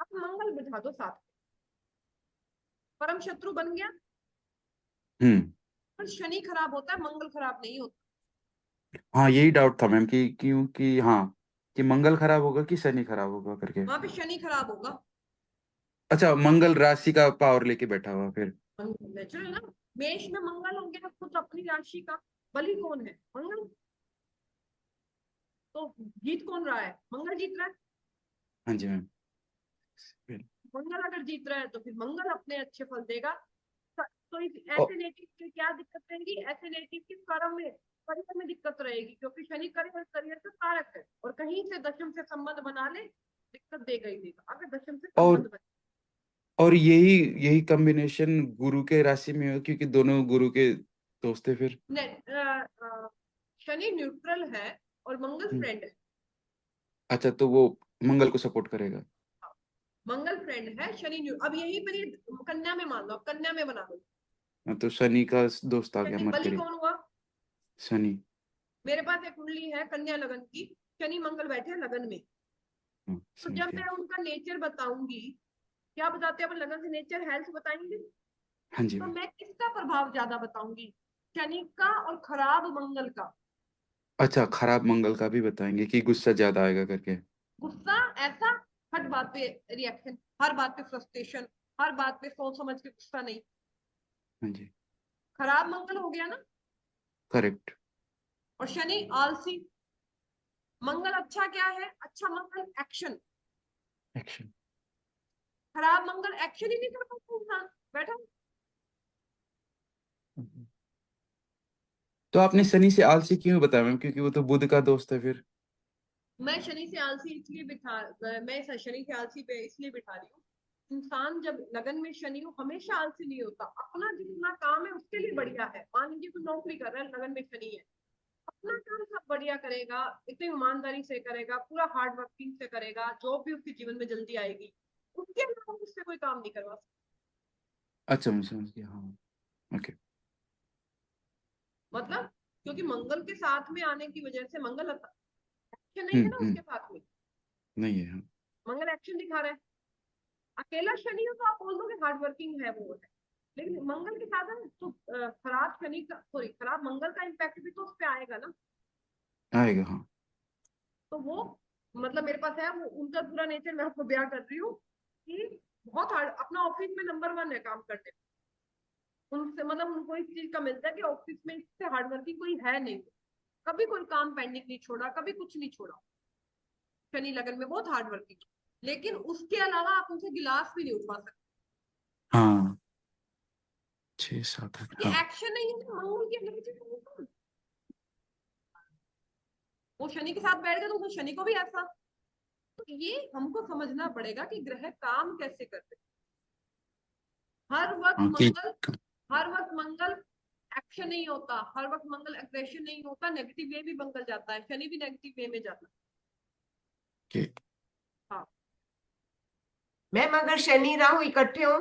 अब मंगल बिठा दो साथ में, परम शत्रु बन गया। हम्म। पर शनि खराब होता है, मंगल खराब नहीं होता। हाँ यही डाउट था मैम कि क्योंकि हाँ, कि मंगल खराब होगा कि शनि खराब होगा करके। वहां पे शनि खराब होगा। अच्छा, मंगल राशि का पावर लेके बैठा हुआ फिर। नेचुरल ना, मेष में मंगल हो गया खुद अपनी राशि का, बलि कौन है? मंगल। तो जीत कौन रहा है? मंगल जीत रहा है। हाँ जी मैम। मंगल अगर जीत रहा है तो फिर मंगल अपने अच्छे फल देगा। तो इस ओ, ऐसे नेटिव की क्या दिक्कत रहेगी? ऐसे नेटिव की कर्म में, करियर में दिक्कत रहेगी, क्योंकि शनि करियर का कारक है, और कहीं से दशम से संबंध बना ले दिक्कत देगा ही देगा अगर दशम से और संबंध बने। और यही यही कॉम्बिनेशन गुरु के राशि में हो, क्योंकि दोनों गुरु के दोस्त थे फिर। शनि न्यूट्रल है और मंगल हम्म। फ्रेंड है। अच्छा, तो वो मंगल को सपोर्ट करेगा। मंगल फ्रेंड है, शनि अब यहीं पर ही कन्या में मान लो, कन्या में बना लो। हाँ, तो शनि का दोस्त आ गया शनि बलि मरकरी। कौन हुआ? शनि। मेरे पास एक कुंडली है कन्या लगन की, शनि मंगल बैठे हैं लगन में। तो समझ जब गया। मैं उनका नेचर बताऊंगी, क्या बताते हैं अपन लगन से? नेचर हेल्थ बताएंगे। हाँ जी तो मैम। मैं किसका प्रभाव ज्यादा बताऊंगी? शनि का और खराब मंगल का। अच्छा, खराब मंगल का भी बताएंगे कि गुस्सा ज्यादा आएगा करके। गुस्सा ऐसा, हर बात पे रिएक्शन, हर बात पे फ्रस्ट्रेशन, हर बात पे सोच समझ के गुस्सा नहीं। हाँ जी। खराब मंगल हो गया ना। करेक्ट। और शनि आलसी। मंगल अच्छा क्या है? अच्छा मंगल एक्शन। एक्शन। खराब मंगल एक्शन ही नहीं कर पाता इंसान, बैठा। तो आपने शनि से आलसी क्यों बताया मैम, क्योंकि वो तो बुध का दोस्त है फिर। मैं शनि से आलसी इसलिए बिठा मैं शनि से आलसी पे इसलिए बिठा रही हूँ। इंसान जब लगन में शनि हो हमेशा आलसी नहीं होता, अपना जितना काम है उसके लिए बढ़िया है। मान लीजिए कोई नौकरी कर रहा है, लगन में शनि है, अपना काम सब बढ़िया करेगा, एकदम ईमानदारी से करेगा, पूरा हार्ड वर्किंग से करेगा, जो भी उसके जीवन में जल्दी आएगी उसके अलावा उससे कोई काम नहीं करवा सकता। अच्छा मैं समझ गया, हाँ ओके। मतलब क्योंकि मंगल के साथ में आने की वजह से मंगल एक्शन नहीं है ना उसके साथ में, नहीं है, हाँ मंगल एक्शन दिखा रहा है। अकेला शनि हो तो आप बोल दो कि हार्ड वर्किंग है वो है, लेकिन मंगल के साथ है तो खराब शनि का सॉरी खराब मंगल का इम्पैक्ट भी तो उस पर आएगा ना। आएगा, हाँ तो वो मतलब मेरे पास है वो उनका पूरा नेचर मैं आपको बयां कर रही हूँ कि बहुत हार्ड, अपना ऑफिस में नंबर 1 है काम करने में, उनसे मतलब उनको इस चीज का मिलता है कि ऑफिस में इससे हार्ड वर्किंग कोई है नहीं, कभी कोई काम पेंडिंग नहीं छोड़ा, कभी कुछ नहीं छोड़ा। शनि लगन में बहुत हार्ड वर्किंग, लेकिन उसके अलावा आप उनसे गिलास भी नहीं उठवा सकते। हाँ 6 7 8, ये हाँ एक्शन नहीं है मंगल की एनर्जी, वो शनि के साथ बैठ गए तो शनि को भी ऐसा। तो ये हमको समझना पड़ेगा कि ग्रह काम कैसे करते हैं। हर वक्त हाँ मंगल, हर वक्त मंगल एक्शन नहीं होता, हर वक्त मंगल एग्रेशन नहीं होता, नेगेटिव वे भी मंगल जाता है, शनि भी नेगेटिव वे में जाता है। कि हाँ मैम अगर शनि राहु इकट्ठे हो,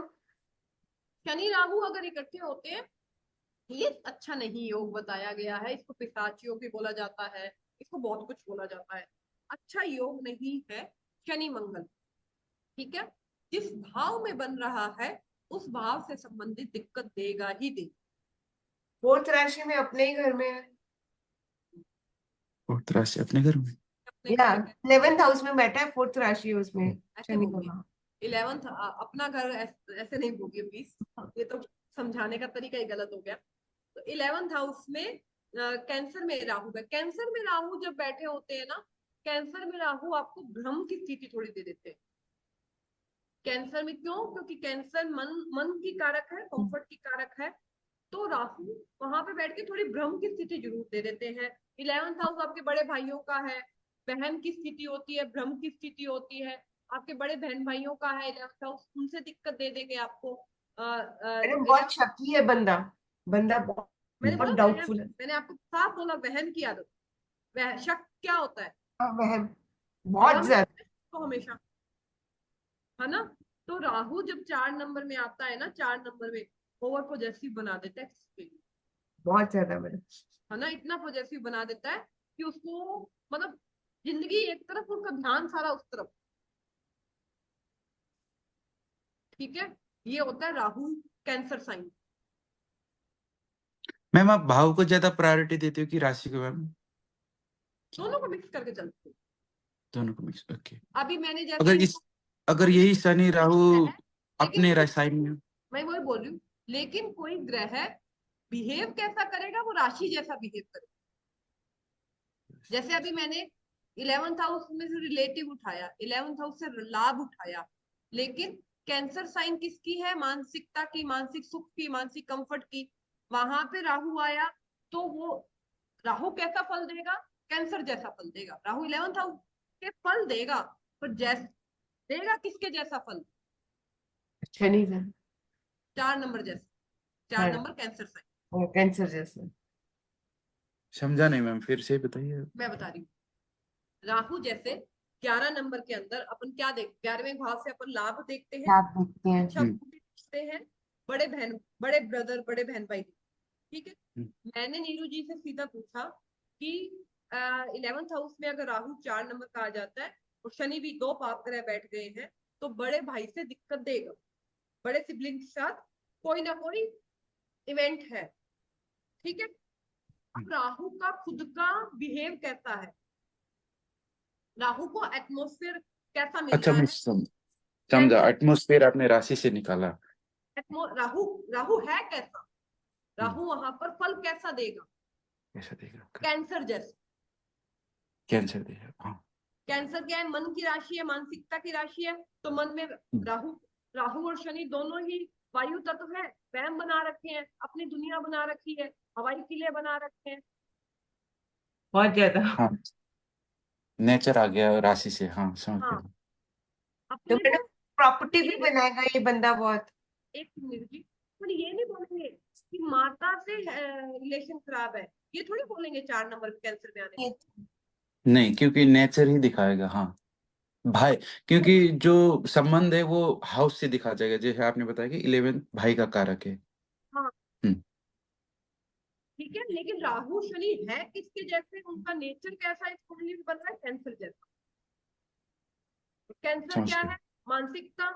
शनि राहु अगर इकट्ठे होते हैं, ये अच्छा नहीं योग बताया गया है, इसको पिशाच योग भी बोला जाता है, इसको बहुत कुछ बोला जाता है, अच्छा योग नहीं है शनि मंगल। ठीक है, जिस भाव में बन रहा है उस भाव से संबंधित दिक्कत देगा ही देगा। 4th राशि में अपने ही घर में है और तरह से अपने घर में, अपने या घर में 11th हाउस में बैठा है, 4th राशि है उसमें ऐसे शनि बोलिए, भगवान। 11th अपना घर ऐसे नहीं बोलिए प्लीज, ये तो समझाने का तरीका ही गलत हो गया। तो 11th हाउस में कैंसर में राहु है, कैंसर में राहु जब बैठे होते हैं ना, कैंसर में राहु आपको भ्रम की स्थिति थोड़ी दे देते हैं। कैंसर में क्यों? क्योंकि कैंसर मन की कारक है, कंफर्ट की कारक है, तो राहु वहां पे बैठ के थोड़ी भ्रम की स्थिति जरूर दे देते हैं। 11th हाउस आपके बड़े भाइयों का है, बहन की स्थिति होती है, भ्रम की स्थिति होती है, आपके बड़े बहन भाइयों का है 11th हाउस, उनसे दिक्कत दे देंगे आपको। मैडम बहुत शकी है बंदा, बंदा मैंने बहुत बोला डाउटफुल है। मैंने आपको साफ बोला वहन की आदत, वह शक क्या होता है, वह बहुत भ्रम ज्यादा। तो हमेशा, है ना। तो राहु जब 4 नंबर में आता है ना, 4 नंबर में ओवर पॉजेसिव बना देता है किसी के लिए, बहुत ज्यादा मैडम। है ना, इतना पॉजेसिव बना देता है कि उसको मतलब जिंदगी एक तरफ, उसका ध्यान सारा उस तरफ। ठीक है, ये होता है राहु कैंसर साइन। मैम आप भाव को ज्यादा प्रायोरिटी देते हो कि राशि को मैम? दोनों को मिक्स करके चलते हैं। दोनों को मिक्स, ओके। अभी मैंने जैसे अगर इस अगर यही शनि राहु लेकिन अपने साइन में, मैं वही बोल रही हूँ, लेकिन कोई ग्रह बिहेव कैसा करेगा, वो राशि जैसा बिहेव करेगा। जैसे अभी मैंने 11th हाउस में से रिलेटिव उठाया, 11th हाउस से लाभ उठाया, लेकिन कैंसर साइन किसकी है? मानसिकता की, मानसिक सुख की, मानसिक कंफर्ट की। वहां पे राहु आया तो वो राहु कैसा फल देगा? कैंसर जैसा फल देगा। राहु 11th हाउस के फल देगा, पर जैसा देगा किसके जैसा फल? शनि से 4 नंबर जैसा, 4 नंबर कैंसर साइन। कैंसर जैसे। समझा नहीं मैम, फिर से बताइए। मैं बता रही हूँ, राहु जैसे 11 नंबर के अंदर अपन क्या देखते हैं? 11वें भाव से अपन लाभ देखते हैं, आप देखते हैं अच्छा देखते हैं, बड़े बहन, बड़े ब्रदर, बड़े बहन भाई। ठीक है, मैंने नीरू जी से सीधा पूछा कि 11th हाउस में अगर राहु 4 नंबर का आ जाता है और शनि भी 2 पाप ग्रह बैठ गए हैं, तो बड़े भाई से दिक्कत देगा, बड़े सिबलिंग के साथ कोई ना कोई इवेंट है। ठीक है, अब राहु का खुद का बिहेव कैसा है, राहु को एटमोस्फेयर कैसा मिल अच्छा रहा मैं है? समझा, एटमोस्फेयर आपने राशि से निकाला। राहु राहु है कैसा, राहु वहां पर फल कैसा देगा? कैसा देगा? कैंसर जैसा। कैंसर देगा, हाँ। कैंसर क्या है? मन की राशि है, मानसिकता की राशि है, तो मन में राहु राहु और शनि दोनों ही वायु तत्व है, वहम बना रखे हैं, अपनी दुनिया बना रखी है, हवाई किले बना रखे हैं। बहुत ज्यादा। हाँ नेचर आ गया राशि से, हाँ समझ हाँ, गया। तो अपने मैडम को प्रॉपर्टी भी बनाएगा ये बंदा बहुत। एक मिनट जी, पर ये नहीं बोलेंगे कि माता से रिलेशन खराब है, ये थोड़ी बोलेंगे 4 नंबर कैंसर में आने। नहीं, क्योंकि नेचर ही दिखाएगा। हाँ भाई, क्योंकि जो संबंध है वो हाउस से दिखा जाएगा, जैसे आपने बताया कि 11 भाई का कारक है। हाँ हम्म। ठीक है, लेकिन राहु शनि है किसके जैसे, उनका नेचर कैसा है, इस कुंडली में बन रहा है कैंसर जैसा। कैंसर समझ क्या गए। है? मानसिकता,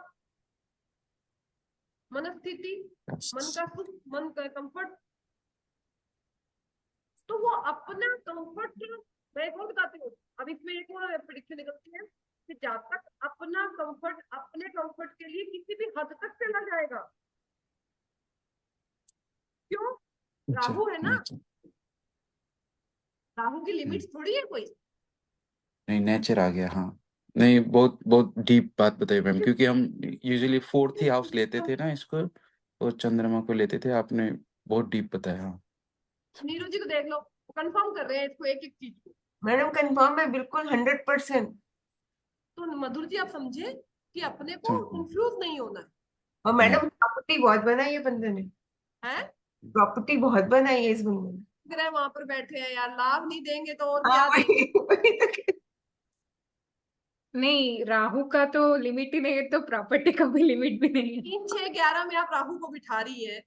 मनस्थिति, मन का सुख, मन का कंफर्ट। तो वो अपना कंफर्ट, मैं एक और बताती हूँ, अब इसमें एक और प्रेडिक्शन निकलती है कि जब तक अपना कंफर्ट अपने कंफर्ट के लिए किसी भी हद तक चला जाएगा। क्यों? अच्छा, राहु है ना, नेचर। राहु की लिमिट थोड़ी है कोई। नहीं, नेचर आ गया। हाँ, नहीं, बहुत बहुत डीप बात बताई मैम, क्योंकि हम यूजुअली फोर्थ ही हाउस लेते थे ना इसको, और चंद्रमा को लेते थे। आपने बहुत डीप बताया। हाँ। नीरू जी को देख लो, कंफर्म कर रहे हैं इसको एक एक चीज को। मैडम कंफर्म है बिल्कुल 100%। तो मधुर जी आप समझे कि अपने को समझ गया। कंफ्यूज नहीं होना और नहीं। मैडम प्रॉपर्टी बहुत बनाई है बंदे ने, है। प्रॉपर्टी बहुत बनाई है इस बंदे ने। ग्रह वहां पर बैठे हैं यार, लाभ नहीं देंगे तो और हाँ क्या देंगे। वही तो नहीं, राहु का तो लिमिट ही नहीं है, तो प्रॉपर्टी का भी लिमिट भी नहीं है। 3 6 11 में आप राहु को बिठा रही है,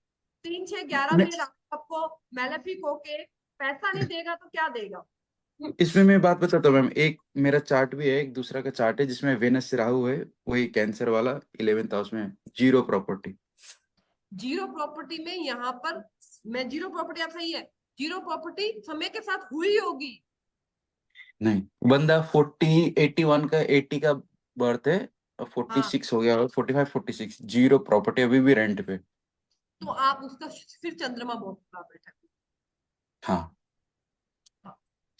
3 6 11 मैं में राहु आपको मैलेफिक होके पैसा नहीं देगा तो क्या देगा। इसमें मैं बात बताता हूँ मैम। एक मेरा चार्ट भी है, एक दूसरा का चार्ट है जिसमें वेनस से राहु है, वही कैंसर वाला 11th हाउस में, जीरो प्रॉपर्टी। जीरो प्रॉपर्टी में यहाँ पर, मैं जीरो प्रॉपर्टी, आप सही है, जीरो प्रॉपर्टी समय के साथ हुई होगी। नहीं, बंदा 81 का 80 का बर्थ है, और हाँ 46 हो गया, और 45 46, जीरो प्रॉपर्टी, अभी भी रेंट पे। तो आप उसका फिर चंद्रमा बहुत खराब बैठा है। हाँ,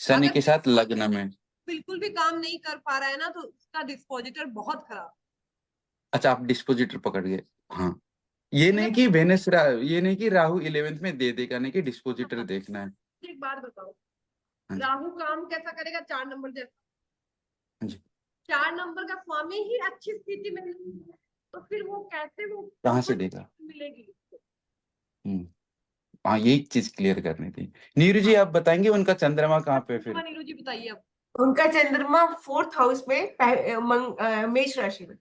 शनि अगर के साथ लग्न में। बिल्कुल भी काम नहीं कर पा रहा है ना, तो उसका डिस्पोजिटर बहुत खराब। अच्छा, आप डिस्पोजिटर पकड़ गए। हाँ, ये ठीक है। नहीं कि ये नहीं कि राहु 11th में दे देगा, नहीं कि डिस्पोजिटर हाँ, देखना है। एक बात बताओ, हाँ जी। राहु काम कैसा करेगा? 4 नंबर जैसा। हाँ जी। 4 नंबर का स्वामी ही अच्छी स्थिति में नहीं है, तो फिर वो कैसे वो कहाँ से कंफर्ट देगा? मिलेगी उसको? हम्म। हाँ, यही चीज क्लियर करनी थी। नीरू जी, आप बताएंगे उनका चंद्रमा कहाँ पे फिर? नीरू जी बताइए अब। उनका चंद्रमा 4th हाउस में मेष राशि में।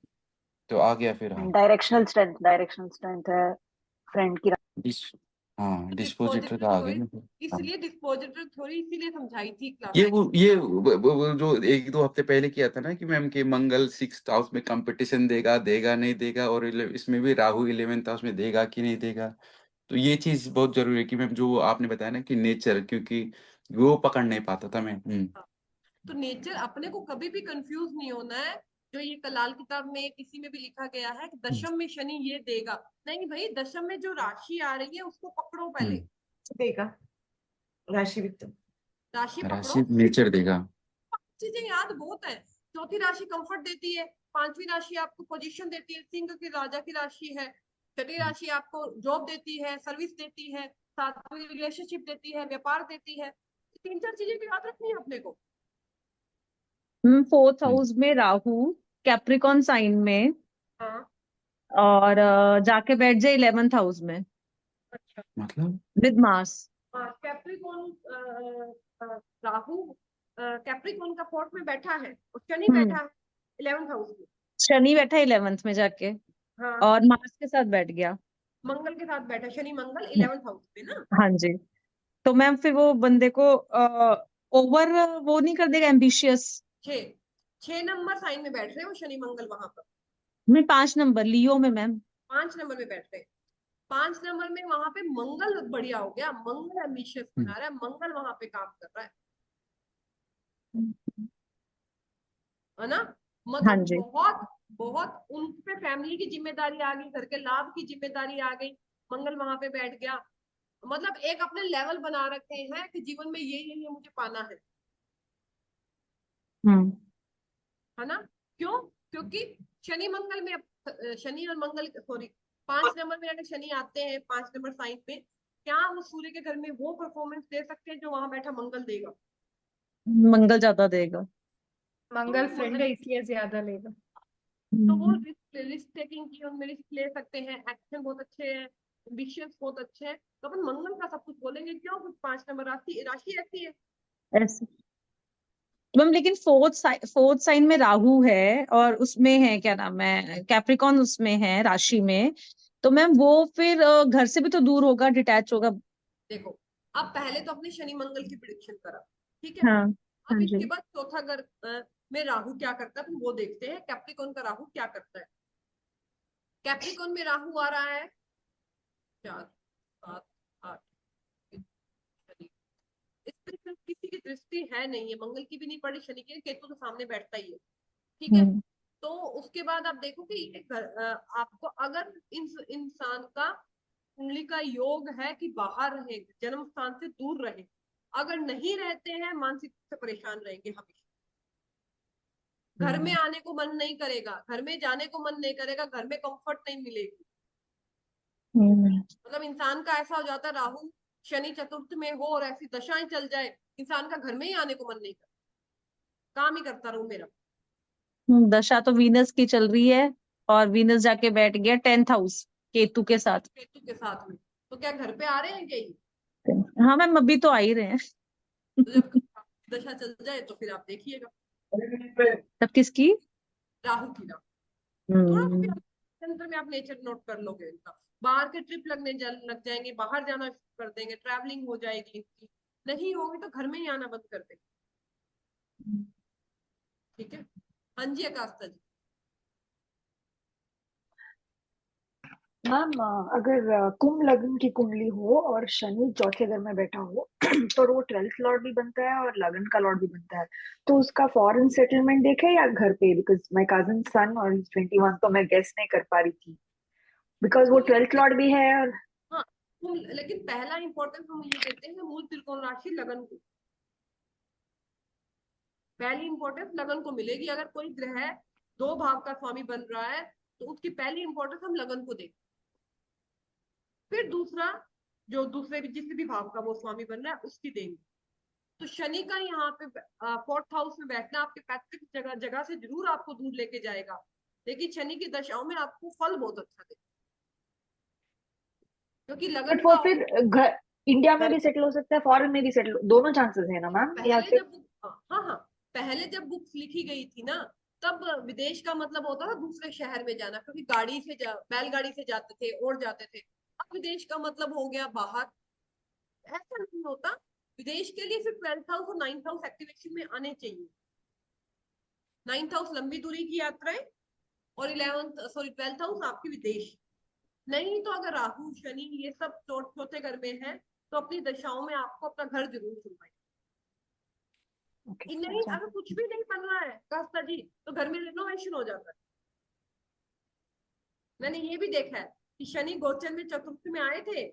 तो आ गया फिर। हाँ, डायरेक्शनल स्ट्रेंथ है, फ्रेंड की। डिस हाँ, डिस्पोजिटर डिस्पोजिटर का आ गया थोड़ी, ना फिर। हाँ, इसलिए डिस्पोजिटर थोड़ी इसीलिए समझाई थी क्लास ये में। वो जो 1 2 हफ्ते पहले किया था ना कि मैम के मंगल 6th हाउस में कंपटीशन देगा देगा नहीं देगा, और इसमें भी राहु 11th हाउस में देगा कि नहीं देगा। तो ये चीज बहुत जरूरी है कि मैम जो आपने बताया ना कि नेचर, क्योंकि वो पकड़ नहीं पाता था मैं। तो नेचर, अपने को कभी भी कंफ्यूज नहीं होना है। जो ये कलाल किताब में किसी में भी लिखा गया है कि हम्म। दशम में शनि ये देगा, नहीं भाई, दशम में जो राशि आ रही है उसको पकड़ो पहले। देगा राशि वित्त। राशि पकड़ो, राशि नेचर देगा। चीजें याद बहुत है। चौथी राशि कंफर्ट देती है, 5वीं राशि आपको पोजीशन देती है, सिंह की राजा की राशि है। छठी राशि आपको जॉब देती है, सर्विस देती है। 7वीं रिलेशनशिप देती है, व्यापार देती है। 3 4 चीजें भी याद रखनी है अपने को। 4th हम्म। हाउस में राहु कैप्रिकॉन साइन में, हाँ और जाके बैठ जाए 11th हाउस में अच्छा। मतलब with Mars. Capricorn, Rahu Capricorn का 4th में बैठा है और शनि हम्म बैठा है 11th हाउस में। शनि बैठा 11th में जाके, हाँ और मार्स के साथ बैठ गया। मंगल के साथ बैठा, शनि मंगल 11th हाउस में ना। हाँ जी। तो मैम फिर वो बंदे को ओवर वो नहीं कर देगा, एम्बिशियस। 6 नंबर साइन में बैठ रहे हैं वो शनि मंगल वहां पर। मैं 5 नंबर लियो में मैम। 5 नंबर में बैठ रहे हैं। 5 नंबर में वहां पे मंगल बढ़िया हो गया, मंगल एम्बिशियस बना रहा है, मंगल वहां पे काम कर रहा है ना। हाँ मतलब जी। बहुत बहुत उन पे फैमिली की जिम्मेदारी आ गई, घर के लाभ की जिम्मेदारी आ गई, मंगल वहां पे बैठ गया। मतलब एक अपने लेवल बना रखे हैं कि जीवन में ये मुझे पाना हम्म है ना। क्यों? क्योंकि शनि मंगल में, शनि और मंगल, सॉरी, 5 नंबर में अगर शनि आते हैं 5 नंबर साइन में, क्या वो सूर्य के घर में वो परफॉर्मेंस दे सकते हैं जो वहां बैठा मंगल देगा? मंगल ज्यादा देगा। मंगल तो फ्रेंड है इसलिए ज्यादा लेगा। तो वो हम्म रिस्क रिस्क टेकिंग की उनमें रिस्क ले सकते हैं, एक्शन बहुत अच्छे हैं, एम्बिशियस बहुत अच्छे हैं, तो अपन मंगल का सब कुछ बोलेंगे क्यों? क्योंकि 5 नंबर राशि राशि ऐसी है। ऐसे मैम, लेकिन फोर्थ साइन में राहु है और उसमें है क्या नाम है, कैप्रिकॉन उसमें है राशि में, तो मैम वो फिर घर से भी तो दूर होगा, डिटैच होगा। देखो, अब पहले तो अपने शनि मंगल की प्रिडिक्शन करा, ठीक है। हाँ। अब हाँ इसके जी। बाद चौथा घर में राहु क्या करता है, अपन वो देखते हैं। कैप्रिकॉन का राहु क्या करता है। कैप्रिकॉन में राहु आ रहा है 4 7 8, शनि इस पर फिर किसी की दृष्टि है नहीं है, मंगल की भी नहीं पड़ी, शनि की, केतु तो सामने बैठता ही है, ठीक है। हम्म। तो उसके बाद आप देखो कि आपको अगर इंसान का कुंडली का योग है कि बाहर रहे, जन्म स्थान से दूर रहे, अगर नहीं रहते हैं मानसिक रूप से परेशान रहेंगे हमेशा। घर में आने को मन नहीं करेगा, घर में जाने को मन नहीं करेगा, घर में कंफर्ट नहीं मिलेगी। मतलब इंसान का ऐसा हो जाता है, राहु शनि चतुर्थ में हो और ऐसी दशाएं चल जाए, इंसान का घर में ही आने को मन नहीं करता, काम ही करता रहूं मेरा। दशा तो वीनस की चल रही है, और वीनस जाके बैठ गया 10th हाउस केतु के साथ। केतु के साथ में, तो क्या घर पे आ रहे हैं क्या ये? हाँ मैम, अभी तो आ ही रहे हैं। तो जब दशा चल जाए तो फिर आप देखिएगा तब किसकी? राहु की ना, थोड़ा सा भी हम्म। अंतर में आप नेचर नोट कर लोगे इनका। बाहर के ट्रिप लग जाएंगे, बाहर जाना शुरू कर देंगे, ट्रैवलिंग हो जाएगी इनकी, नहीं होगी तो घर में ही आना बंद कर देंगे, ठीक है। हाँ जी आकाश जी। मैम अगर कुंभ लग्न की कुंडली हो और शनि चौथे घर में बैठा हो तो वो 12th लॉर्ड भी बनता है और लगन का लॉर्ड भी बनता है, तो उसका फॉरेन सेटलमेंट देखे या घर पे? बिकॉज माय कजिन सन और 21, तो मैं गेस नहीं कर पा रही थी बिकॉज वो कुंभ 12th लेकिन लॉर्ड भी है। और हाँ, कुंभ लेकिन पहला इंपॉर्टेंस हम ये देते हैं मूल त्रिकोण राशि लगन को, पहली इंपॉर्टेंस लगन को मिलेगी। अगर कोई ग्रह 2 भाव का स्वामी बन रहा है तो उसकी पहली इंपॉर्टेंस हम लगन को देंगे, फिर दूसरा जो दूसरे भी जिस भी भाव का वो स्वामी बन रहा है उसकी देंगे। तो शनि का यहाँ पे 4th हाउस में बैठना आपके पैतृक जगह जगह से जरूर आपको दूर लेके जाएगा, लेकिन शनि की दशाओं में आपको फल बहुत अच्छा देगा, क्योंकि लगन बट वो का फिर घर इंडिया में घर भी सेटल हो सकता है, फॉरेन में भी सेटल, दोनों चांसेस है ना मैम? या पहले फिर जब हाँ हाँ, पहले जब बुक्स लिखी गई थी ना, तब विदेश का मतलब होता था दूसरे शहर में जाना, क्योंकि बैलगाड़ी से जाते थे और जाते थे। अब विदेश का मतलब हो गया बाहर, ऐसा नहीं होता। विदेश के लिए फिर 12th हाउस और 9th हाउस एक्टिवेशन में आने चाहिए। 9th हाउस लंबी दूरी की यात्राएं और 12th हाउस आपकी विदेश। नहीं तो अगर राहु शनि ये सब चौथे घर में है तो अपनी दशाओं में आपको अपना घर जरूर चुनवाए। ओके नहीं, अगर कुछ भी नहीं बन रहा है कास्ता जी, तो घर में रिनोवेशन हो जाता है। मैंने ये भी देखा है कि शनि गोचर में चतुर्थ में आए थे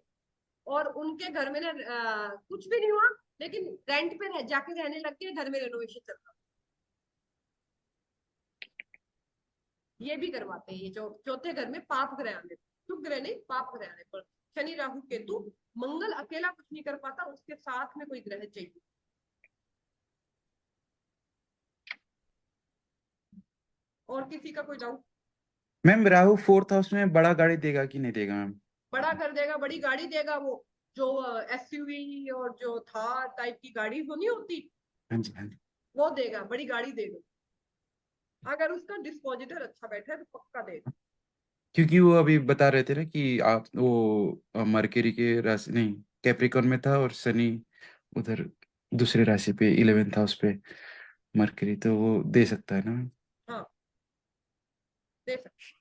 और उनके घर में कुछ भी नहीं हुआ, लेकिन रेंट पे जाके रहने लग गए, घर में रेनोवेशन चल रहा। ये भी करवाते हैं, ये चौथे घर में पाप ग्रह आने, शुभ ग्रह नहीं पाप ग्रह आने पर शनि राहु केतु। मंगल अकेला कुछ नहीं कर पाता, उसके साथ में कोई ग्रह चाहिए। और किसी का कोई doubt? Ma'am Rahu 4th house में बड़ा गाड़ी देगा कि नहीं देगा मैम? बड़ा घर देगा, बड़ी गाड़ी देगा, वो जो एसयूवी और जो थार टाइप की गाड़ी नहीं होती हाँ जी हाँ जी। वो देगा, बड़ी गाड़ी देगा। अगर उसका डिस्पोजिटर अच्छा बैठा है तो पक्का देगा। क्योंकि वो अभी बता रहे थे ना कि आप वो मरकरी के राशि नहीं, कैप्रिकॉन में था और शनि उधर दूसरे राशि पे 11th हाउस पे मरकरी, तो वो दे सकता है ना मैम? हाँ दे सकता,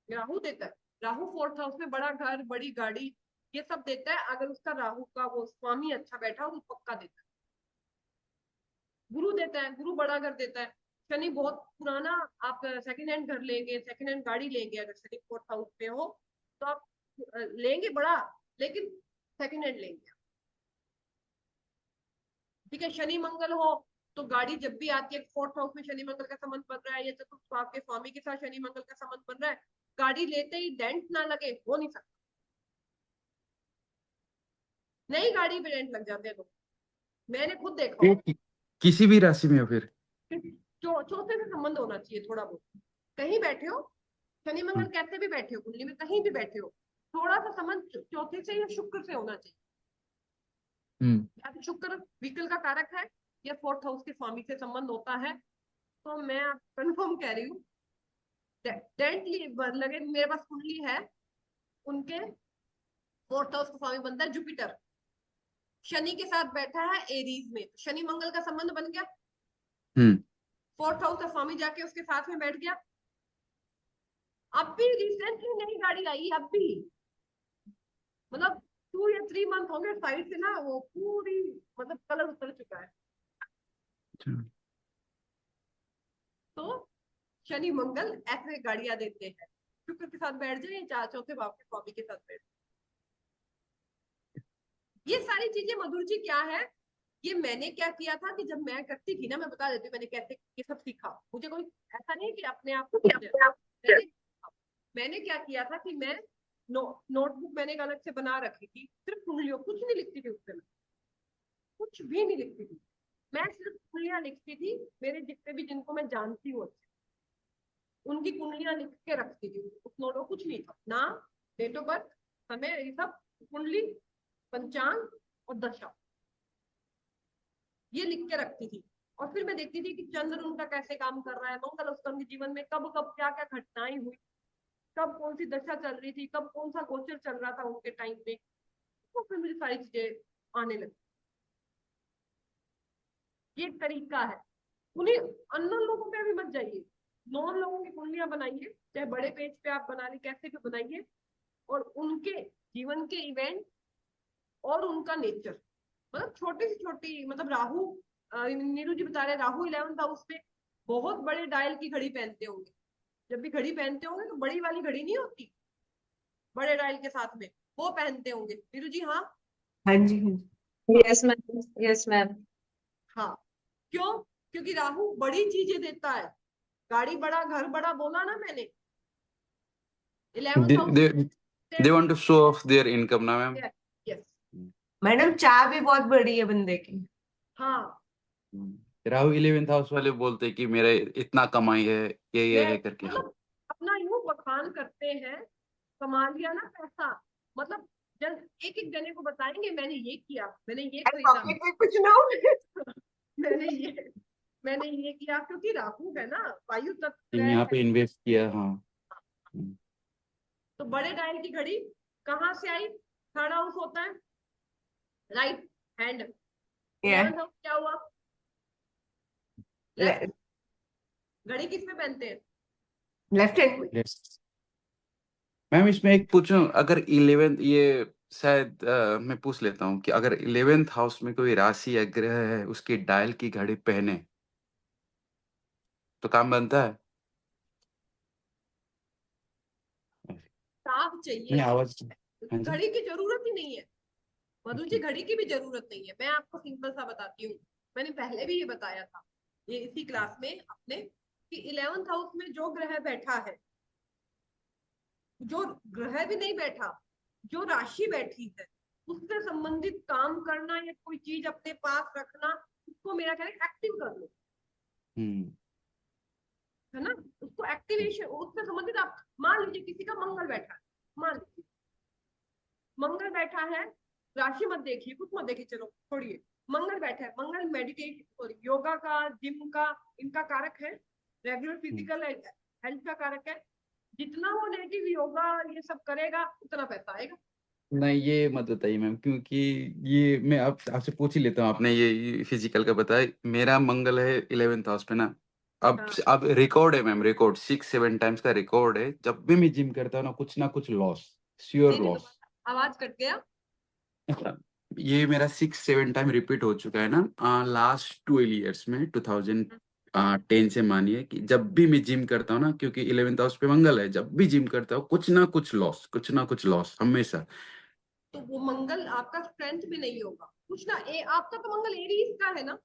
राहु देता है। राहु 4th हाउस में बड़ा घर बड़ी गाड़ी ये सब देता है, अगर उसका राहु का वो स्वामी अच्छा बैठा हो तो पक्का देता है। गुरु देता है, गुरु बड़ा घर देता है। शनि बहुत पुराना, आप सेकंड हैंड घर लेंगे, सेकंड हैंड गाड़ी लेंगे, अगर शनि 4th हाउस में हो तो आप लेंगे बड़ा, लेकिन सेकंड हैंड लेंगे, ठीक है। शनि मंगल हो तो गाड़ी जब भी आती है, 4th हाउस में शनि मंगल का संबंध बन रहा है या चतुर्थ भाव के स्वामी के साथ शनि मंगल का संबंध बन रहा है, गाड़ी लेते ही डेंट ना लगे हो नहीं सकता। नई गाड़ी पे डेंट लग जाते हैं लोग, मैंने खुद देखा वो हो। किसी भी राशि में हो फिर? चौथे से संबंध होना चाहिए थोड़ा बहुत, कहीं बैठे हो शनि मंगल कैसे भी बैठे हो कुंडली में, कहीं भी बैठे हो, थोड़ा सा संबंध चौथे से या शुक्र से होना चाहिए। या तो शुक्र व्हीकल का कारक है या फोर्थ हाउस के स्वामी से संबंध होता है। तो मैं आप कंफर्म कह रही हूँ, डेंटली लगे मेरे पास कुंडली है, उनके फोर्थ हाउस का स्वामी बनता है जुपिटर, शनि के साथ बैठा है एरीज में, शनि मंगल का संबंध बन गया, फोर्थ हाउस का स्वामी जाके उसके साथ में बैठ गया। अब भी रिसेंटली नई गाड़ी आई, अब भी मतलब 2 या 3 मंथ हो गए, साइड से ना वो पूरी मतलब कलर उतर चुका है। तो शनि मंगल ऐसे गाड़ियां देते हैं, शुक्र के साथ बैठ जाए या चार चौथे भाव के स्वामी के साथ बैठ जाए। ये सारी चीजें मधुर जी क्या है, ये मैंने क्या किया था कि जब मैं करती थी ना, मैं बता देती हूँ मैंने कैसे ये सब सीखा। मुझे कोई ऐसा नहीं है कि अपने आप को मैंने क्या किया था कि मैं नोटबुक मैंने एक अलग से बना रखी थी, सिर्फ कुंडलियों, कुछ नहीं लिखती थी उसमें, कुछ भी नहीं लिखती थी, मैं सिर्फ कुंडलियां लिखती थी। मेरे जितने भी जिनको मैं जानती हूँ उनकी कुंडलियां लिख के रखती थी, उस नोट में कुछ नहीं था, ना डेट ऑफ बर्थ, समय, ये सब कुंडली, पंचांग और दशा, ये लिख के रखती थी। और फिर मैं देखती थी कि चंद्र उनका कैसे काम कर रहा है, मंगल उसका उनके जीवन में कब कब क्या क्या घटनाएं हुई, कब कौन सी दशा चल रही थी, कब कौन सा गोचर चल रहा था उनके टाइम पे, तो फिर मुझे सारी चीजें आने लगी। ये एक तरीका है। उन्हें अननोन लोगों पे भी मत जाइए, नॉन लोगों की कुंडलियां बनाइए, चाहे बड़े पेज पे आप बना रहे कैसे भी बनाइए, और उनके जीवन के इवेंट और उनका नेचर, मतलब छोटी से छोटी, मतलब राहु, नीरू जी बता रहे राहु 11th हाउस में, बहुत बड़े डायल की घड़ी पहनते होंगे, जब भी घड़ी पहनते होंगे तो बड़ी वाली घड़ी नहीं होती, बड़े डायल के साथ में वो पहनते होंगे। नीरू जी हाँ हाँ जी, हाँ जी। Yes ma'am, yes ma'am. हाँ, क्यों? क्योंकि राहु बड़ी चीजें देता है, गाड़ी बड़ा, घर बड़ा बोला ना मैंने। 11th house they want to show off their income ना मैम। यस मैडम चाह भी बहुत बड़ी है बंदे की। हाँ, राहु 11th हाउस वाले बोलते हैं कि मेरा इतना कमाई है, ये है करके। मतलब अपना यूं बखान करते हैं, कमा लिया ना पैसा, मतलब एक एक जने को बताएंगे मैंने ये किया, मैंने ये खरीदा, पॉकेट में कुछ ना हो। मैंने ये किया, क्योंकि राहु है ना, वायु तत्व यहाँ पे है। इन्वेस्ट किया। हाँ, तो बड़े डायल की घड़ी कहाँ से आई? थर्ड हाउस होता है, राइट हैंड। 11th हाउस क्या हुआ? लेफ्ट। घड़ी किस में पहनते हैं? Left hand. मैम इसमें एक पूछूं, अगर 11th, ये शायद मैं पूछ लेता हूँ कि अगर 11th हाउस में कोई राशि या ग्रह है उसकी डायल की घड़ी पहने तो काम बनता है? साफ नहीं, चाहिए, आवाज। हाँ जी। घड़ी की जरूरत ही नहीं है मधु जी, घड़ी की भी जरूरत नहीं है। मैं आपको सिंपल सा बताती हूँ, मैंने पहले भी ये बताया था ये इसी क्लास में अपने, कि 11th हाउस में जो ग्रह बैठा है, जो ग्रह भी नहीं बैठा, जो राशि बैठी है, उससे संबंधित काम करना या कोई चीज अपने पास रखना, उसको मेरा कहना है एक्टिव कर लो, है ना, उसको एक्टिवेशन, उससे संबंधित आप मान लीजिए किसी का मंगल बैठा है, मान लीजिए मंगल बैठा है, राशि मत देखिए, कुछ मत देखिए, चलो छोड़िए, मंगल बैठा है, मंगल मेडिटेशन, योगा का, जिम का, इनका कारक है, रेगुलर फिजिकल हेल्थ का कारक है, जितना वो नेटिव योगा ये सब करेगा उतना पैसा आएगा। नहीं, ये मत बताइए मैम, क्योंकि ये मैं आपसे पूछ ही लेता हूँ। आपने ये फिजिकल का बताया, मेरा मंगल है 11th हाउस पे ना। अब रिकॉर्ड है मैम, रिकॉर्ड 6-7 टाइम्स का रिकॉर्ड है, जब भी मैं जिम करता हूँ ना कुछ लॉस, श्योर लॉस। आवाज कट गया। ये मेरा 6-7 टाइम रिपीट हो चुका है ना लास्ट 12 ईयर्स में, 2010 से मानिए कि जब भी मैं जिम करता हूँ ना, क्योंकि 11th हाउस पे मंगल है, जब भी जिम करता हूँ कुछ ना कुछ लॉस हमेशा। तो वो मंगल आपका स्ट्रेंथ में नहीं होगा कुछ ना, आपका तो मंगल एरीज का है ना।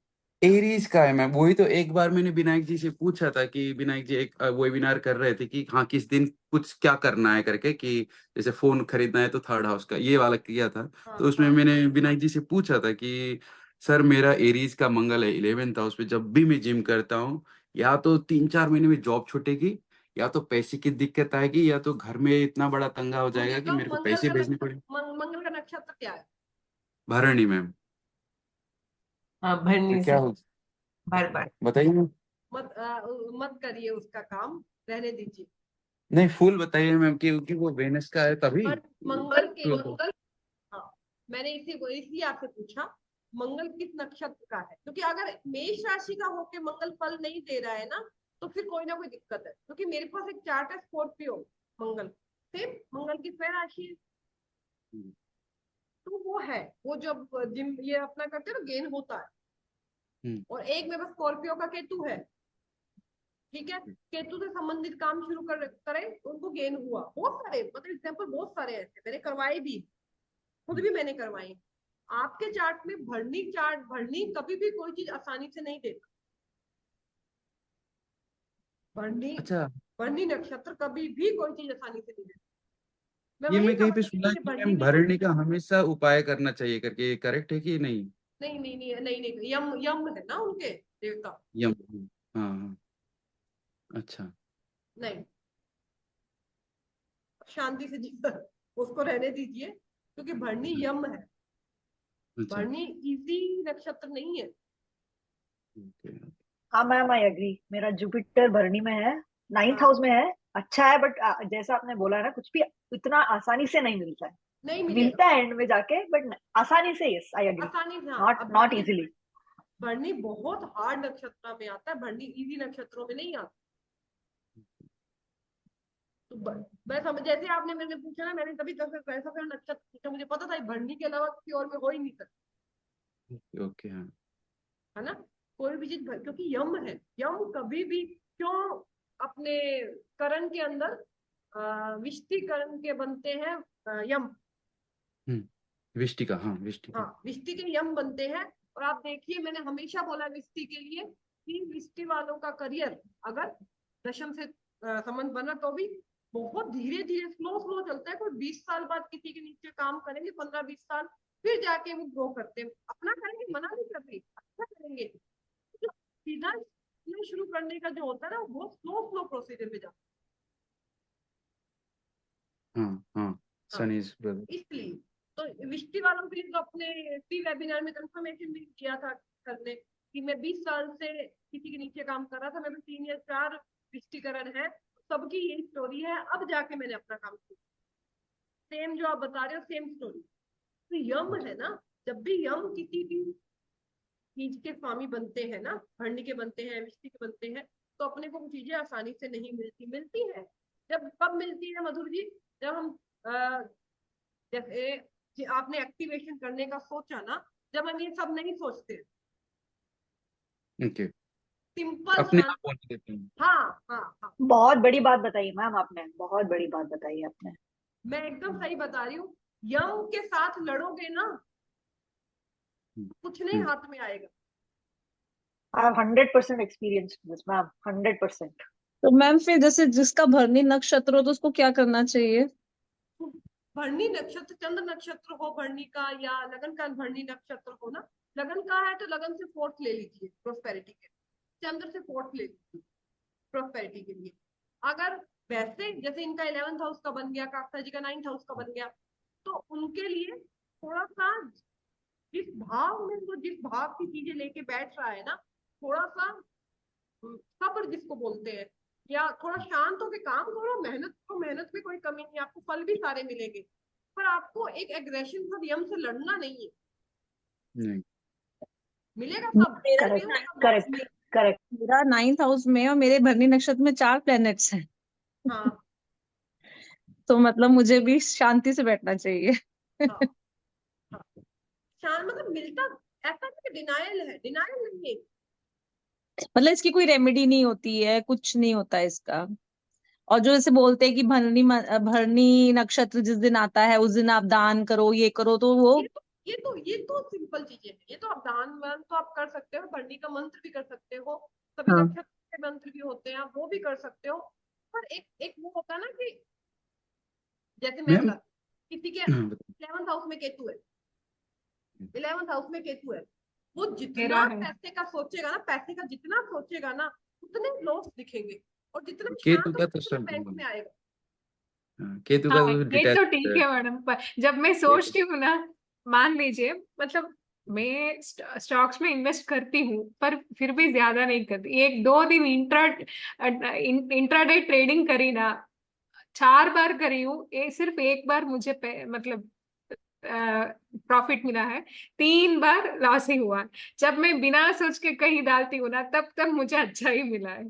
एरीज का है मैम, वही तो एक बार मैंने विनायक जी से पूछा था कि विनायक जी एक वेबिनार कर रहे थे कि हाँ किस दिन कुछ क्या करना है करके, कि जैसे फोन खरीदना है तो 3rd हाउस का ये वाला किया था। तो उसमें मैंने विनायक जी से पूछा था कि सर मेरा एरीज का मंगल है 11th हाउस पे, जब भी मैं जिम करता हूँ या तो 3-4 महीने में जॉब छूटेगी या तो पैसे की दिक्कत आएगी या तो घर में इतना बड़ा तंगा हो जाएगा कि तो मेरे को मंगल पैसे का भेजने नक्षत्र पड़े। मंगल का नक्षत्र क्या है? भरणी मैम। हाँ तो भरनी क्या से हो, बार बताइए मैम। मत करिए उसका काम, रहने दीजिए। नहीं फुल बताइए मैम, क्योंकि वो वेनस का है तभी। पर मंगल के तो हाँ, मैंने इसलिए आपसे पूछा मंगल किस नक्षत्र का है, क्योंकि अगर मेष राशि का होके मंगल फल नहीं दे रहा है ना, तो फिर कोई ना कोई दिक्कत है। क्योंकि मेरे पास एक चार्ट है स्कॉर्पियो मंगल, सेम मंगल की स्वयं राशि है, तो वो है, वो जब जिम ये अपना करते हैं ना गेन होता है। और एक मेरे पास स्कॉर्पियो का केतु है, ठीक है, केतु से संबंधित काम शुरू करें तो उनको गेन हुआ। बहुत सारे मतलब एग्जाम्पल बहुत सारे ऐसे मैंने करवाए भी, खुद भी मैंने करवाई। आपके चार्ट में भरनी कभी भी कोई चीज आसानी से नहीं देता। भरनी अच्छा, भरनी नक्षत्र कभी भी कोई चीज आसानी से नहीं देता। मैं ये वही मैं कहीं पे समझ सुना रही है थी कि भरनी मैम की भरणी का हमेशा उपाय करना चाहिए करके, ये करेक्ट है कि नहीं? नहीं, यम यम है ना उनके देवता। यम। हाँ हाँ। अच्छा। नहीं, शांति से जी उसको रहने दीजिए, क्योंकि भरनी यम है, अच्छा। भरनी इजी नक्षत्र नहीं है। ओके। हाँ मैम आई एग्री, मेरा जुपिटर भरणी में है, 9th हाँ, हाउस में है। अच्छा है बट जैसा आपने बोला है ना, कुछ भी इतना आसानी से नहीं मिलता है। नहीं मिलेगा मिलता है एंड में जाके, बट आसानी से, यस आई एग्री, आसानी से। हाँ, नॉट अब नॉट इजीली। भरनी बहुत हार्ड नक्षत्र में आता है, भरनी इजी नक्षत्रों में नहीं आता। तो मैं समझ, जैसे आपने मेरे से पूछा ना, मैंने तभी तक वैसा फिर नक्षत्र पूछा, मुझे पता था भरनी के अलावा किसी और में हो ही नहीं सकता, ओके। हाँ। है ना। कोई भी चीज क्योंकि यम है, यम कभी भी क्यों अपने करण के अंदर विष्टि करण के बनते हैं यम। विष्टिका, हाँ विष्टिका। हाँ, विष्टि के यम बनते हैं। और आप देखिए, मैंने हमेशा बोला विष्टि के लिए कि विष्टि वालों का करियर अगर दशम से संबंध बना तो भी बहुत धीरे धीरे स्लो स्लो चलता है। कोई 20 साल बाद किसी के नीचे काम करेंगे, 15-20 साल, फिर जाके वो ग्रो करते हैं, अपना करेंगे, मना नहीं कर रही, अच्छा करेंगे। जो सीधा शुरू करने का जो होता है ना, वो बहुत स्लो स्लो प्रोसीजर में जाता हाँ हाँ। है। सन इज ब्रदर। इसलिए तो विष्टि वालों के लिए तो अपने प्री वेबिनार में कंफर्मेशन भी किया था करने कि मैं 20 साल से किसी के नीचे काम कर रहा था, मैं 3 या 4 विष्टिकरण है, सबकी यही स्टोरी है, अब जाके मैंने अपना काम किया। सेम जो आप बता रहे हो, सेम स्टोरी। तो यम है ना, जब भी यम किसी भी चीज के स्वामी बनते हैं ना, भरणी के बनते हैं, विष्टि के बनते हैं, तो अपने को वो चीजें आसानी से नहीं मिलती है। जब कब मिलती है मधुर जी? जब हम जैसे आपने एक्टिवेशन करने का सोचा ना, जब हम ये सब नहीं सोचते, ओके। सिंपल अपने शांत। आप होने देते हैं। हाँ हाँ हाँ, बहुत बड़ी बात बताई मैम आपने, बहुत बड़ी बात बताई आपने। मैं एकदम सही बता रही हूँ। यम के साथ लड़ोगे ना, कुछ नहीं हाथ में आएगा। I have 100% experience this ma'am, 100%। तो मैम फिर जैसे जिसका भरनी नक्षत्र हो तो उसको क्या करना चाहिए? भरणी नक्षत्र, चंद्र नक्षत्र हो भरणी का, या लगन का भरणी नक्षत्र हो ना, लगन का है तो लगन से 4th ले लीजिए प्रोस्पेरिटी के, चंद्र से 4th ले लीजिए प्रोस्पेरिटी के लिए। अगर वैसे जैसे इनका 11th हाउस का बन गया, काकता जी का 9th हाउस का बन गया, तो उनके लिए थोड़ा सा जिस भाव की चीजें लेके बैठ रहा है ना, थोड़ा सा सब्र जिसको बोलते हैं, या थोड़ा शांत होकर काम करो, मेहनत करो, मेहनत में कोई कमी नहीं, आपको फल भी सारे मिलेंगे, पर आपको एक एग्रेशन का यम से लड़ना नहीं है। नहीं। मिलेगा सब, करेक्ट करेक्ट करेक्ट। मेरा 9th हाउस में और मेरे भरनी नक्षत्र में 4 प्लैनेट्स हैं, हाँ तो मतलब मुझे भी शांति से बैठना चाहिए। हाँ हाँ, शांत मतलब मिलता, ऐसा नहीं डिनायल है, डिनायल नहीं है। मतलब इसकी कोई रेमेडी नहीं होती है, कुछ नहीं होता है इसका। और जो जैसे बोलते हैं कि भरनी नक्षत्र जिस दिन आता है उस दिन आप दान करो, ये करो, तो वो ये तो सिंपल चीजें हैं, ये तो आप दान वान तो आप कर सकते हो, भरनी का मंत्र भी कर सकते हो, सभी हाँ नक्षत्र के मंत्र भी होते हैं, आप वो भी कर सकते हो। पर एक एक वो होता है ना कि जैसे मैं मैम। बता, किसी के हाँ, बताइए। 11th हाउस में केतु है, 11th हाउस में केतु है, वो मेरा जितना है। पैसे का सोचेगा ना, पैसे का जितना सोचेगा ना, उतने लॉस दिखेंगे। और जितना केतु शांत का तो होगा सब बैंक में आएगा। केतु का हाँ, तो ये डिटैच तो ठीक है मैडम, पर जब मैं सोचती हूँ ना, मान लीजिए मतलब मैं स्टॉक्स में इन्वेस्ट करती हूँ, पर फिर भी ज्यादा नहीं करती। एक दो दिन इंट्राडे ट्रेडिंग करी ना, 4 बार करी हूँ, सिर्फ एक बार मुझे मतलब प्रॉफिट मिला है, 3 बार लॉस ही हुआ। जब मैं बिना सोच के कहीं डालती हूँ ना, तब तब मुझे अच्छा ही मिला है।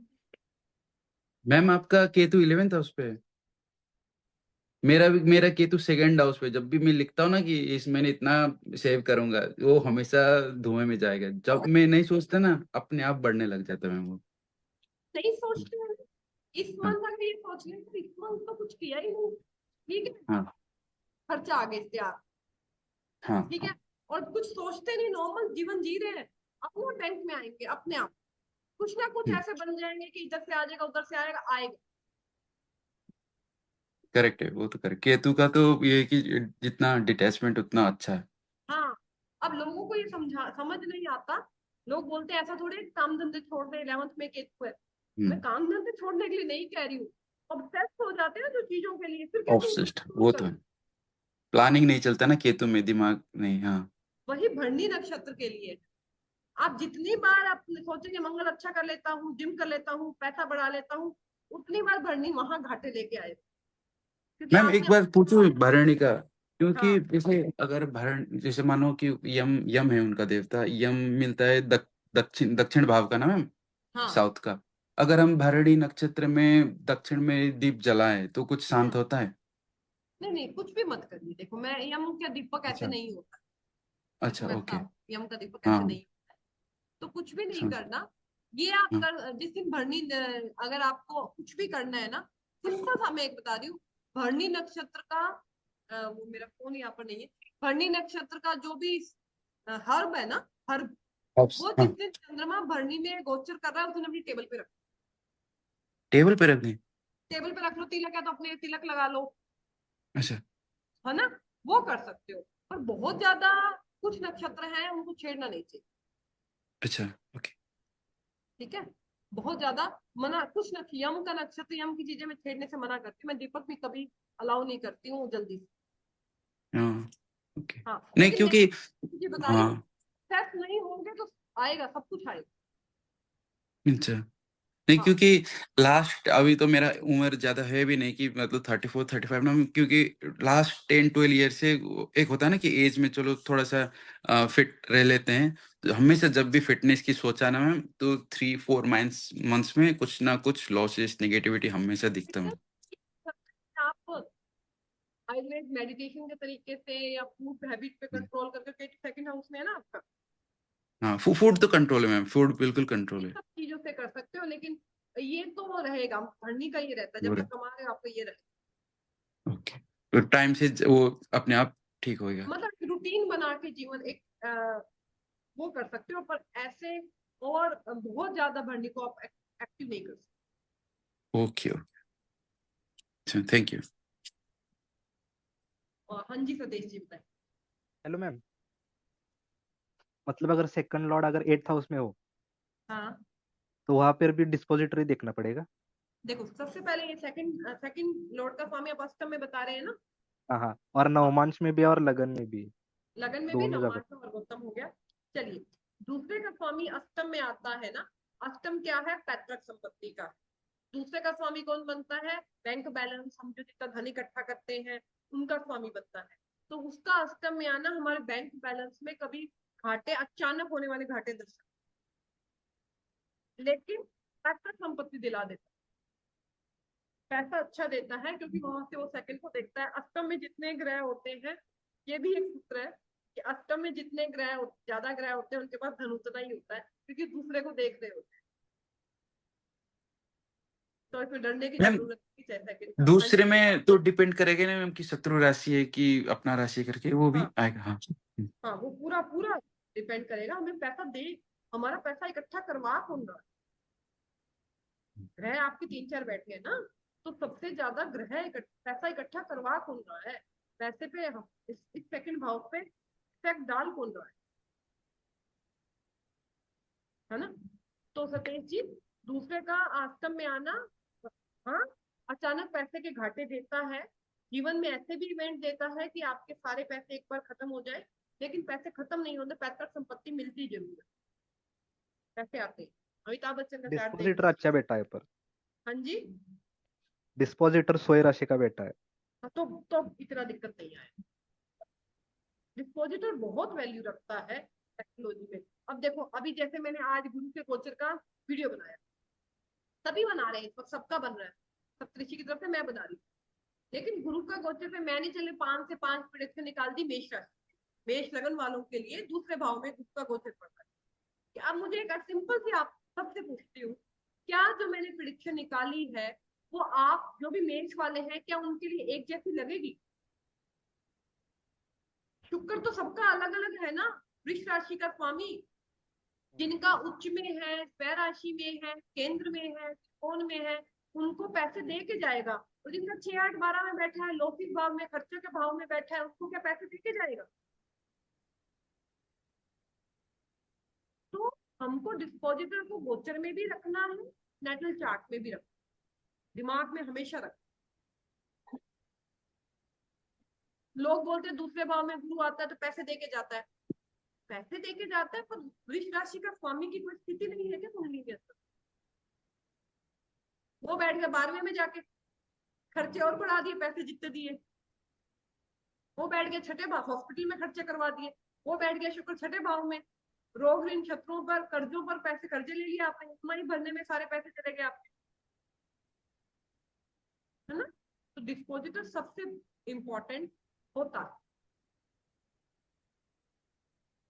मैम आपका केतु 11th हाउस पे है। मेरा केतु सेकंड हाउस पे। जब भी मैं लिखता हूँ ना कि इस महीने इतना सेव करूंगा, वो हमेशा धुएं में जाएगा। जब मैं नहीं सोचता ना, अपने आप बढ़ने लग जाता है मैम वो। नहीं सोचते हैं, इस हाँ मंथ अगर ये सोच लें तो इस मंथ तो कुछ किया ही नहीं, ठीक है, हाँ खर्चा आ गया इससे आप, हाँ ठीक है, हाँ। और कुछ सोचते नहीं, नॉर्मल जीवन जी रहे हैं, अपने बैंक में आएंगे अपने आप, कुछ ना कुछ ऐसे बन जाएंगे कि इधर से आ जाएगा उधर से आएगा आएगा। करेक्ट है, वो तो करेक्ट। केतु का तो ये है कि जितना डिटैचमेंट उतना अच्छा है। हाँ, अब लोगों को ये समझ नहीं आता। लोग बोलते हैं ऐसा थोड़े काम धंधे छोड़ दे, 11th में केतु है। मैं हम्म। काम धंधे छोड़ने के लिए नहीं कह रही हूँ, ऑब्सेस हो जाते हैं ना जो चीजों के लिए, फिर कैसे उनको ऑब्सेस्ड छोड़ वो तो करो। है। प्लानिंग नहीं चलता ना केतु में, दिमाग नहीं। हाँ वही भरणी नक्षत्र के लिए, आप जितनी बार आप सोचेंगे मंगल अच्छा कर लेता हूँ, जिम कर लेता हूँ, पैसा बढ़ा लेता हूँ, उतनी बार भरणी वहां घाटे लेके आए, क्योंकि मैम, एक आपने। बार पूछूं भरणी का। क्योंकि हाँ जैसे अगर जैसे मानो कि यम यम है उनका देवता, यम मिलता है दक्षिण दक्षिण भाव का ना मैम, हाँ। साउथ का। अगर हम भरणी नक्षत्र में दक्षिण में दीप जलाएं तो कुछ शांत होता है? नहीं नहीं, कुछ भी मत करिए, देखो मैं यम का दीपक ऐसे अच्छा नहीं होता, अच्छा, देखो ओके। ऐसा यम का दीपक हाँ ऐसे नहीं, तो कुछ भी नहीं हाँ करना। ये आप हाँ। कर, जिस दिन भरनी अगर आपको कुछ भी करना है ना, सिंपल सा मैं एक बता रही हूँ, भरनी नक्षत्र का वो मेरा फोन यहाँ पर नहीं है, भरनी नक्षत्र का जो भी हर्ब है ना, हर्ब, वो जिस हाँ, दिन चंद्रमा भरनी में गोचर कर रहा है उस दिन अपनी टेबल पे रख, टेबल पे रख दें? टेबल पे रख लो। तिलक है तो अपने तिलक लगा लो, अच्छा है ना, वो कर सकते हो। पर बहुत ज्यादा कुछ नक्षत्र हैं उनको छेड़ना नहीं चाहिए, अच्छा, ओके। ठीक है, बहुत ज्यादा मना, कुछ न, यम का नक्षत्र, यम की चीजें मैं छेड़ने से मना करती हूँ, मैं दीपक भी कभी अलाउ नहीं करती हूँ जल्दी से। हाँ ओके। हाँ नहीं लेकिन क्योंकि मैं ये बता रही हूँ, हाँ। सेट नहीं होंगे तो आएगा, सब कुछ आएगा। अच्छा, नहीं हाँ क्योंकि लास्ट अभी तो मेरा उम्र ज्यादा है भी नहीं कि मतलब 34 35 ना। क्योंकि लास्ट 10 12 ईयर से एक होता है ना कि एज में चलो थोड़ा सा फिट रह लेते हैं। तो हमेशा जब भी फिटनेस की सोचा ना मैम, तो 3 4 मंथ्स में कुछ ना कुछ लॉसेस नेगेटिविटी हमेशा दिखता है। आप आयुर्वेद मेडिटेशन के तरीके से या फूड हैबिट पे कंट्रोल करके, सेकंड हाउस में है ना आपका, हाँ, फूड तो कंट्रोल है मैम, फूड बिल्कुल कंट्रोल इन है। सब चीजों से कर सकते हो, लेकिन ये तो रहेगा, भरनी का ये रहता है, जब पूरा तक कमा रहे हो आपको ये रहेगा। ओके। तो टाइम से वो अपने आप ठीक होएगा। मतलब रूटीन बना के जीवन एक वो कर सकते हो, पर ऐसे और बहुत ज्यादा भरने को आप एक्टिव नहीं कर सकते। ओके अच्छा, थैंक यू। और हाँ जी सतीश जी बताए। हेलो मैम, मतलब अगर सेकंड लॉर्ड अगर 8th हाउस में हो हाँ तो वहां पर भी डिस्पोजिटरी देखना पड़ेगा? देखो, सबसे पहले ये सेकंड लॉर्ड का स्वामी आप अष्टम में बता रहे हैं ना, हाँ हाँ, और नवमांश में भी और लगन में भी, लगन में भी, दोनों जगह। नवमास में और गौतम हो गया। चलिए, दूसरे का स्वामी अष्टम में आता है ना, अष्टम क्या है, पैतृक संपत्ति का। दूसरे का स्वामी कौन बनता है, बैंक बैलेंस, हम जो जितना धन इकट्ठा करते हैं उनका स्वामी बनता है। तो उसका अष्टम में आना हमारे बैंक बैलेंस में कभी घाटे, अचानक होने वाले घाटे दर्शा, लेकिन पैतृक संपत्ति दिला देता है, पैसा अच्छा देता है, क्योंकि वहां से वो सेकंड को देखता है। अष्टम में जितने ग्रह होते हैं, ये भी एक सूत्र है कि अष्टम में जितने ग्रह, ज्यादा ग्रह होते हैं उनके पास धन उतना ही होता है, क्योंकि दूसरे को देख रहे होते हैं, तो इसमें डरने की मैम, जरूरत नहीं है सेकंड का। हाँ दूसरे जी। में तो डिपेंड करेगा ना मैम कि शत्रु राशि है कि अपना राशि करके वो भी हाँ आएगा। हाँ हाँ, वो पूरा पूरा डिपेंड करेगा, हमें पैसा दे, हमारा पैसा इकट्ठा करवा कौन रहा है। ग्रह आपके 3 4 बैठे हैं ना, तो सबसे ज्यादा ग्रह पैसा इकट्ठा करवा कौन रहा है, पैसे पे इस सेकंड भाव पे इफेक्ट डाल कौन रहा है ना। तो सतीश जी, दूसरे का अष्टम में आना हाँ, अचानक पैसे के घाटे देता है। जीवन में ऐसे भी इवेंट देता है कि आपके सारे पैसे एक बार खत्म हो जाए, लेकिन पैसे खत्म नहीं होते, पैतृक संपत्ति मिलती जरूर है, पैसे आते हैं। अमिताभ बच्चन का चार्ट देख डिस्पोजिटर लो। अच्छा बेटा है, पर हाँ जी। डिस्पोजिटर सोए राशि का बेटा है। हाँ, तो इतना दिक्कत नहीं आए। डिस्पोजिटर बहुत वैल्यू रखता है टेक्नोलॉजी में। अब देखो, अभी जैसे मैंने आज गुरु के गोचर का वीडियो बनाया, सभी बना रहे हैं इस वक्त, सबका बन रहा है, सप्तऋषि की तरफ से मैं बना रही हूँ। लेकिन गुरु का गोचर पे मैंने चले 5 से 5 प्रेडिक्शन निकाल दी मेष राशि, मेष लगन वालों के लिए दूसरे भाव में गुरु का गोचर पड़ रहा है। कि अब मुझे एक सिंपल सी आप सबसे पूछती हूँ, क्या जो मैंने प्रेडिक्शन निकाली है वो आप जो भी मेष वाले हैं, क्या उनके लिए एक जैसी लगेगी? शुक्र तो सबका अलग अलग है ना, वृष राशि का स्वामी, जिनका उच्च में है, स्वय राशि में है, केंद्र में है, त्रिकोण में है, उनको पैसे दे के जाएगा। और जिनका 6, 8, 12 में बैठा है, लौकिक भाव में, खर्चे के भाव में बैठा है, उसको क्या पैसे दे के जाएगा? तो हमको डिस्पोजिटर को गोचर में भी रखना है, नेटल चार्ट में भी रखना, दिमाग में हमेशा रखना। लोग बोलते हैं दूसरे भाव में गुरु आता है तो पैसे दे के जाता है, पैसे दे के जाता है, पर वृष राशि का स्वामी की कोई स्थिति नहीं है क्या कुंडली के अंदर? वो बैठ गया 12वें में जाके, खर्चे और बढ़ा दिए, पैसे जितने दिए। वो बैठ गया 6ठे भाव, हॉस्पिटल में खर्चे करवा दिए। वो बैठ गया शुक्र 6ठे भाव में, रोग ऋण शत्रुओं पर, कर्जों पर पैसे, कर्जे ले लिए आपने, ईएमआई भरने में सारे पैसे चले गए आपके, है ना? तो डिस्पोजिटर सबसे इंपॉर्टेंट होता है।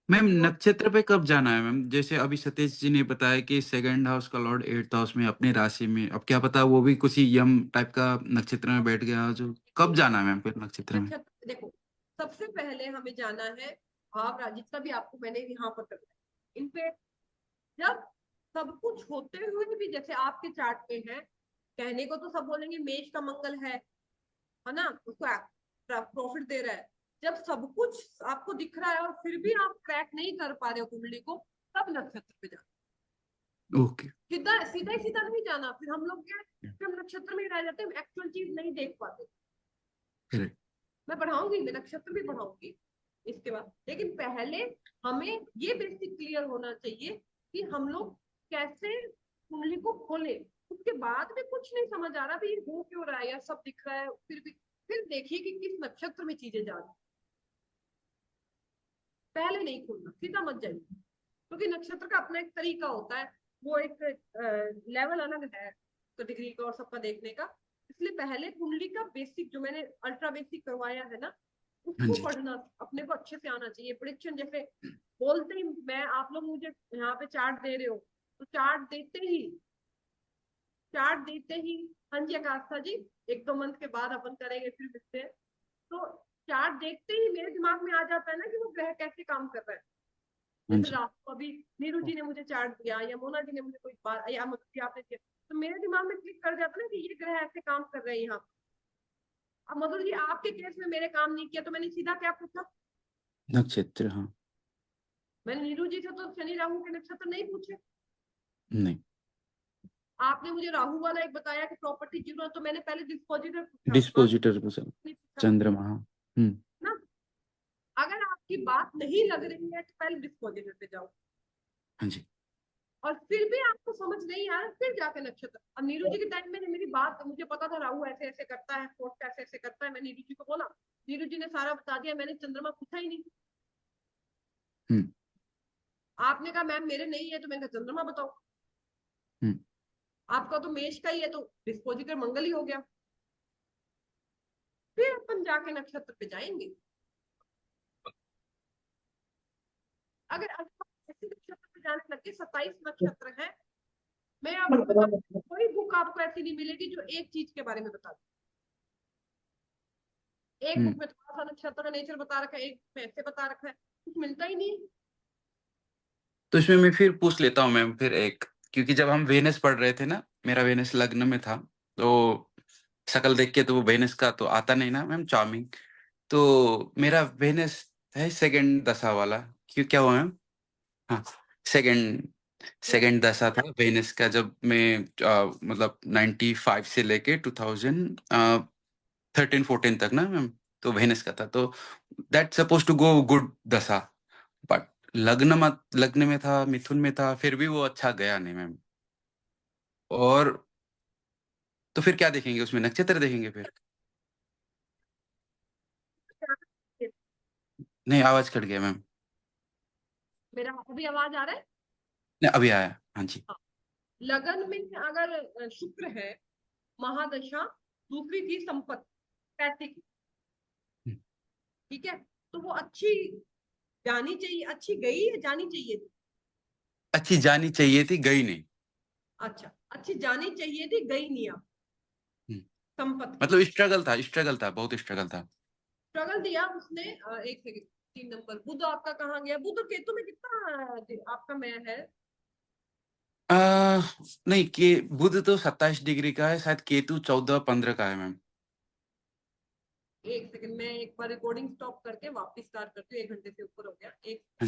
मैम तो नक्षत्र पे कब जाना है मैम? जैसे अभी सतीश जी ने बताया कि सेकंड हाउस का लॉर्ड 8th हाउस में अपनी राशि में, अब क्या पता वो भी किसी यम टाइप का नक्षत्र में बैठ गया, जो कब जाना है मैम फिर नक्षत्र में? नक्षत्र देखो, सबसे पहले हमें जाना है भाव जितना भी आपको मैंने यहाँ पर करना है, इन पे जब सब कुछ होते हुए भी, जैसे आपके चार्ट में है, कहने को तो सब बोलेंगे मेष का मंगल है ना, उसको प्रॉफिट दे रहा है। जब सब कुछ आपको दिख रहा है और फिर भी आप क्रैक नहीं कर पा रहे हो कुंडली को, तब नक्षत्र पे जाना। ओके। सीधा सीधा ही सीधा नहीं जाना, फिर हम लोग क्या, हम नक्षत्र में ही रह जाते हैं, एक्चुअल चीज नहीं देख पाते। करेक्ट। मैं पढ़ाऊंगी, मैं नक्षत्र भी पढ़ाऊंगी इसके बाद, लेकिन पहले हमें ये बेसिक क्लियर होना चाहिए कि हम लोग कैसे कुंडली को खोले। उसके बाद में कुछ नहीं समझ आ रहा भी ये हो क्यों रहा है, या सब दिख रहा है, फिर देखिए कि किस नक्षत्र में चीजें जा रही। पहले नहीं खोलना, सीधा मत जाइए, क्योंकि नक्षत्र का अपना एक तरीका होता है, वो एक लेवल अलग है तो डिग्री का और सबका देखने का। इसलिए पहले कुंडली का बेसिक जो मैंने अल्ट्रा बेसिक करवाया है ना, उसको पढ़ना अपने को अच्छे से आना चाहिए। प्रेडिक्शन जैसे बोलते ही, मैं आप लोग मुझे यहाँ पे चार्ट दे रहे हो, तो चार्ट देते ही हाँ जी आकाशा जी, 1-2 मंथ के बाद अपन करेंगे, फिर मिलते हैं। तो चार्ट देखते ही मेरे दिमाग में आ जाता है ना कि वो ग्रह कैसे काम कर रहा है। जैसे राहु, अभी नीरू जी ने मुझे चार्ट दिया, या मोना जी ने मुझे कोई बात, या मधुर आपने दिया, तो मेरे दिमाग में क्लिक कर जाता है ना कि ये ग्रह ऐसे काम कर रहे हैं यहाँ। अब मधुर जी आपके केस में मेरे काम नहीं किया, तो मैंने सीधा क्या पूछा? नक्षत्र। हाँ, मैंने नीरू जी से तो शनि राहु के नक्षत्र नहीं पूछे। नहीं, आपने मुझे राहु वाला एक बताया कि प्रॉपर्टी जीरो, तो मैंने पहले डिस्पोजिटर पूछा, डिस्पोजिटर को सब नहीं पूछा चंद्रमा। ना। अगर आपकी बात नहीं लग रही है तो पहले डिस्पोजिटर पे जाओ, हाँ जी। और फिर भी आपको समझ नहीं आ रहा, फिर जाके नक्षत्र। अब नीरू जी के टाइम में मेरी बात, मुझे पता था राहु ऐसे ऐसे करता है, फोर्थ ऐसे ऐसे करता है, मैं नीरू जी को बोला, नीरू जी ने सारा बता दिया, मैंने चंद्रमा पूछा ही नहीं। आपने कहा मैम मेरे नहीं है, तो मैंने कहा चंद्रमा बताओ। आपका तो मेष का ही है, तो डिस्पोजिटर मंगल ही हो गया। फिर अपन जाके नक्षत्र पे जाएंगे। अगर ऐसे नक्षत्र पे जाने लगे, 27 नक्षत्र है, मैं आपको कोई बुक आपको ऐसी नहीं मिलेगी जो एक चीज के बारे में बता दे। एक बुक में थोड़ा सा नक्षत्र का नेचर बता रखा है, एक में ऐसे बता रखा है, कुछ मिलता ही नहीं। तो इसमें मैं फिर पूछ लेता हूँ मैम फिर एक, क्योंकि जब हम वेनस पढ़ रहे थे ना, मेरा वेनस लग्न में था, तो शकल देख के तो वो वेनस का तो आता नहीं ना मैम, चार्मिंग। तो मेरा वेनस है सेकंड दशा वाला, क्यों क्या हुआ मैम? हाँ, सेकंड सेकंड दशा था वेनस का, जब मैं मतलब 95 से लेके 2013-14 तक ना मैम, तो वेनस का था, तो that suppose to go good दशा, बट लग्न में था, मिथुन में था, फिर भी वो अच्छा गया नहीं मैम। और तो फिर क्या देखेंगे उसमें, नक्षत्र देखेंगे फिर? नहीं, आवाज कट गया मैम। मेरा अभी आवाज आ रहा है? नहीं, अभी आया, हाँ जी। लगन में अगर शुक्र है, महादशा, दूसरी थी संपत्ति, पैसे की, ठीक है, तो वो अच्छी जानी चाहिए, अच्छी गई या जानी चाहिए थी? अच्छी जानी चाहिए थी, गई नहीं। अच्छा, अच्छी जानी चाहिए थी, गई नहीं आप हम्म, संपत्ति। मतलब स्ट्रगल था, बहुत स्ट्रगल था। स्ट्रगल दिया उसने। एक सेकंड, 3 नंबर, बुध आपका कहाँ गया? बुध केतु में कितना आपका मैं है? आ, नहीं, के बुध तो 27 डिग्री का है, शायद केतु 14-15 का है मैम। एक सेकंड, मैं एक बार रिकॉर्डिंग स्टॉप करके वापस स्टार्ट करती हूँ, 1 घंटे से ऊपर हो गया। एक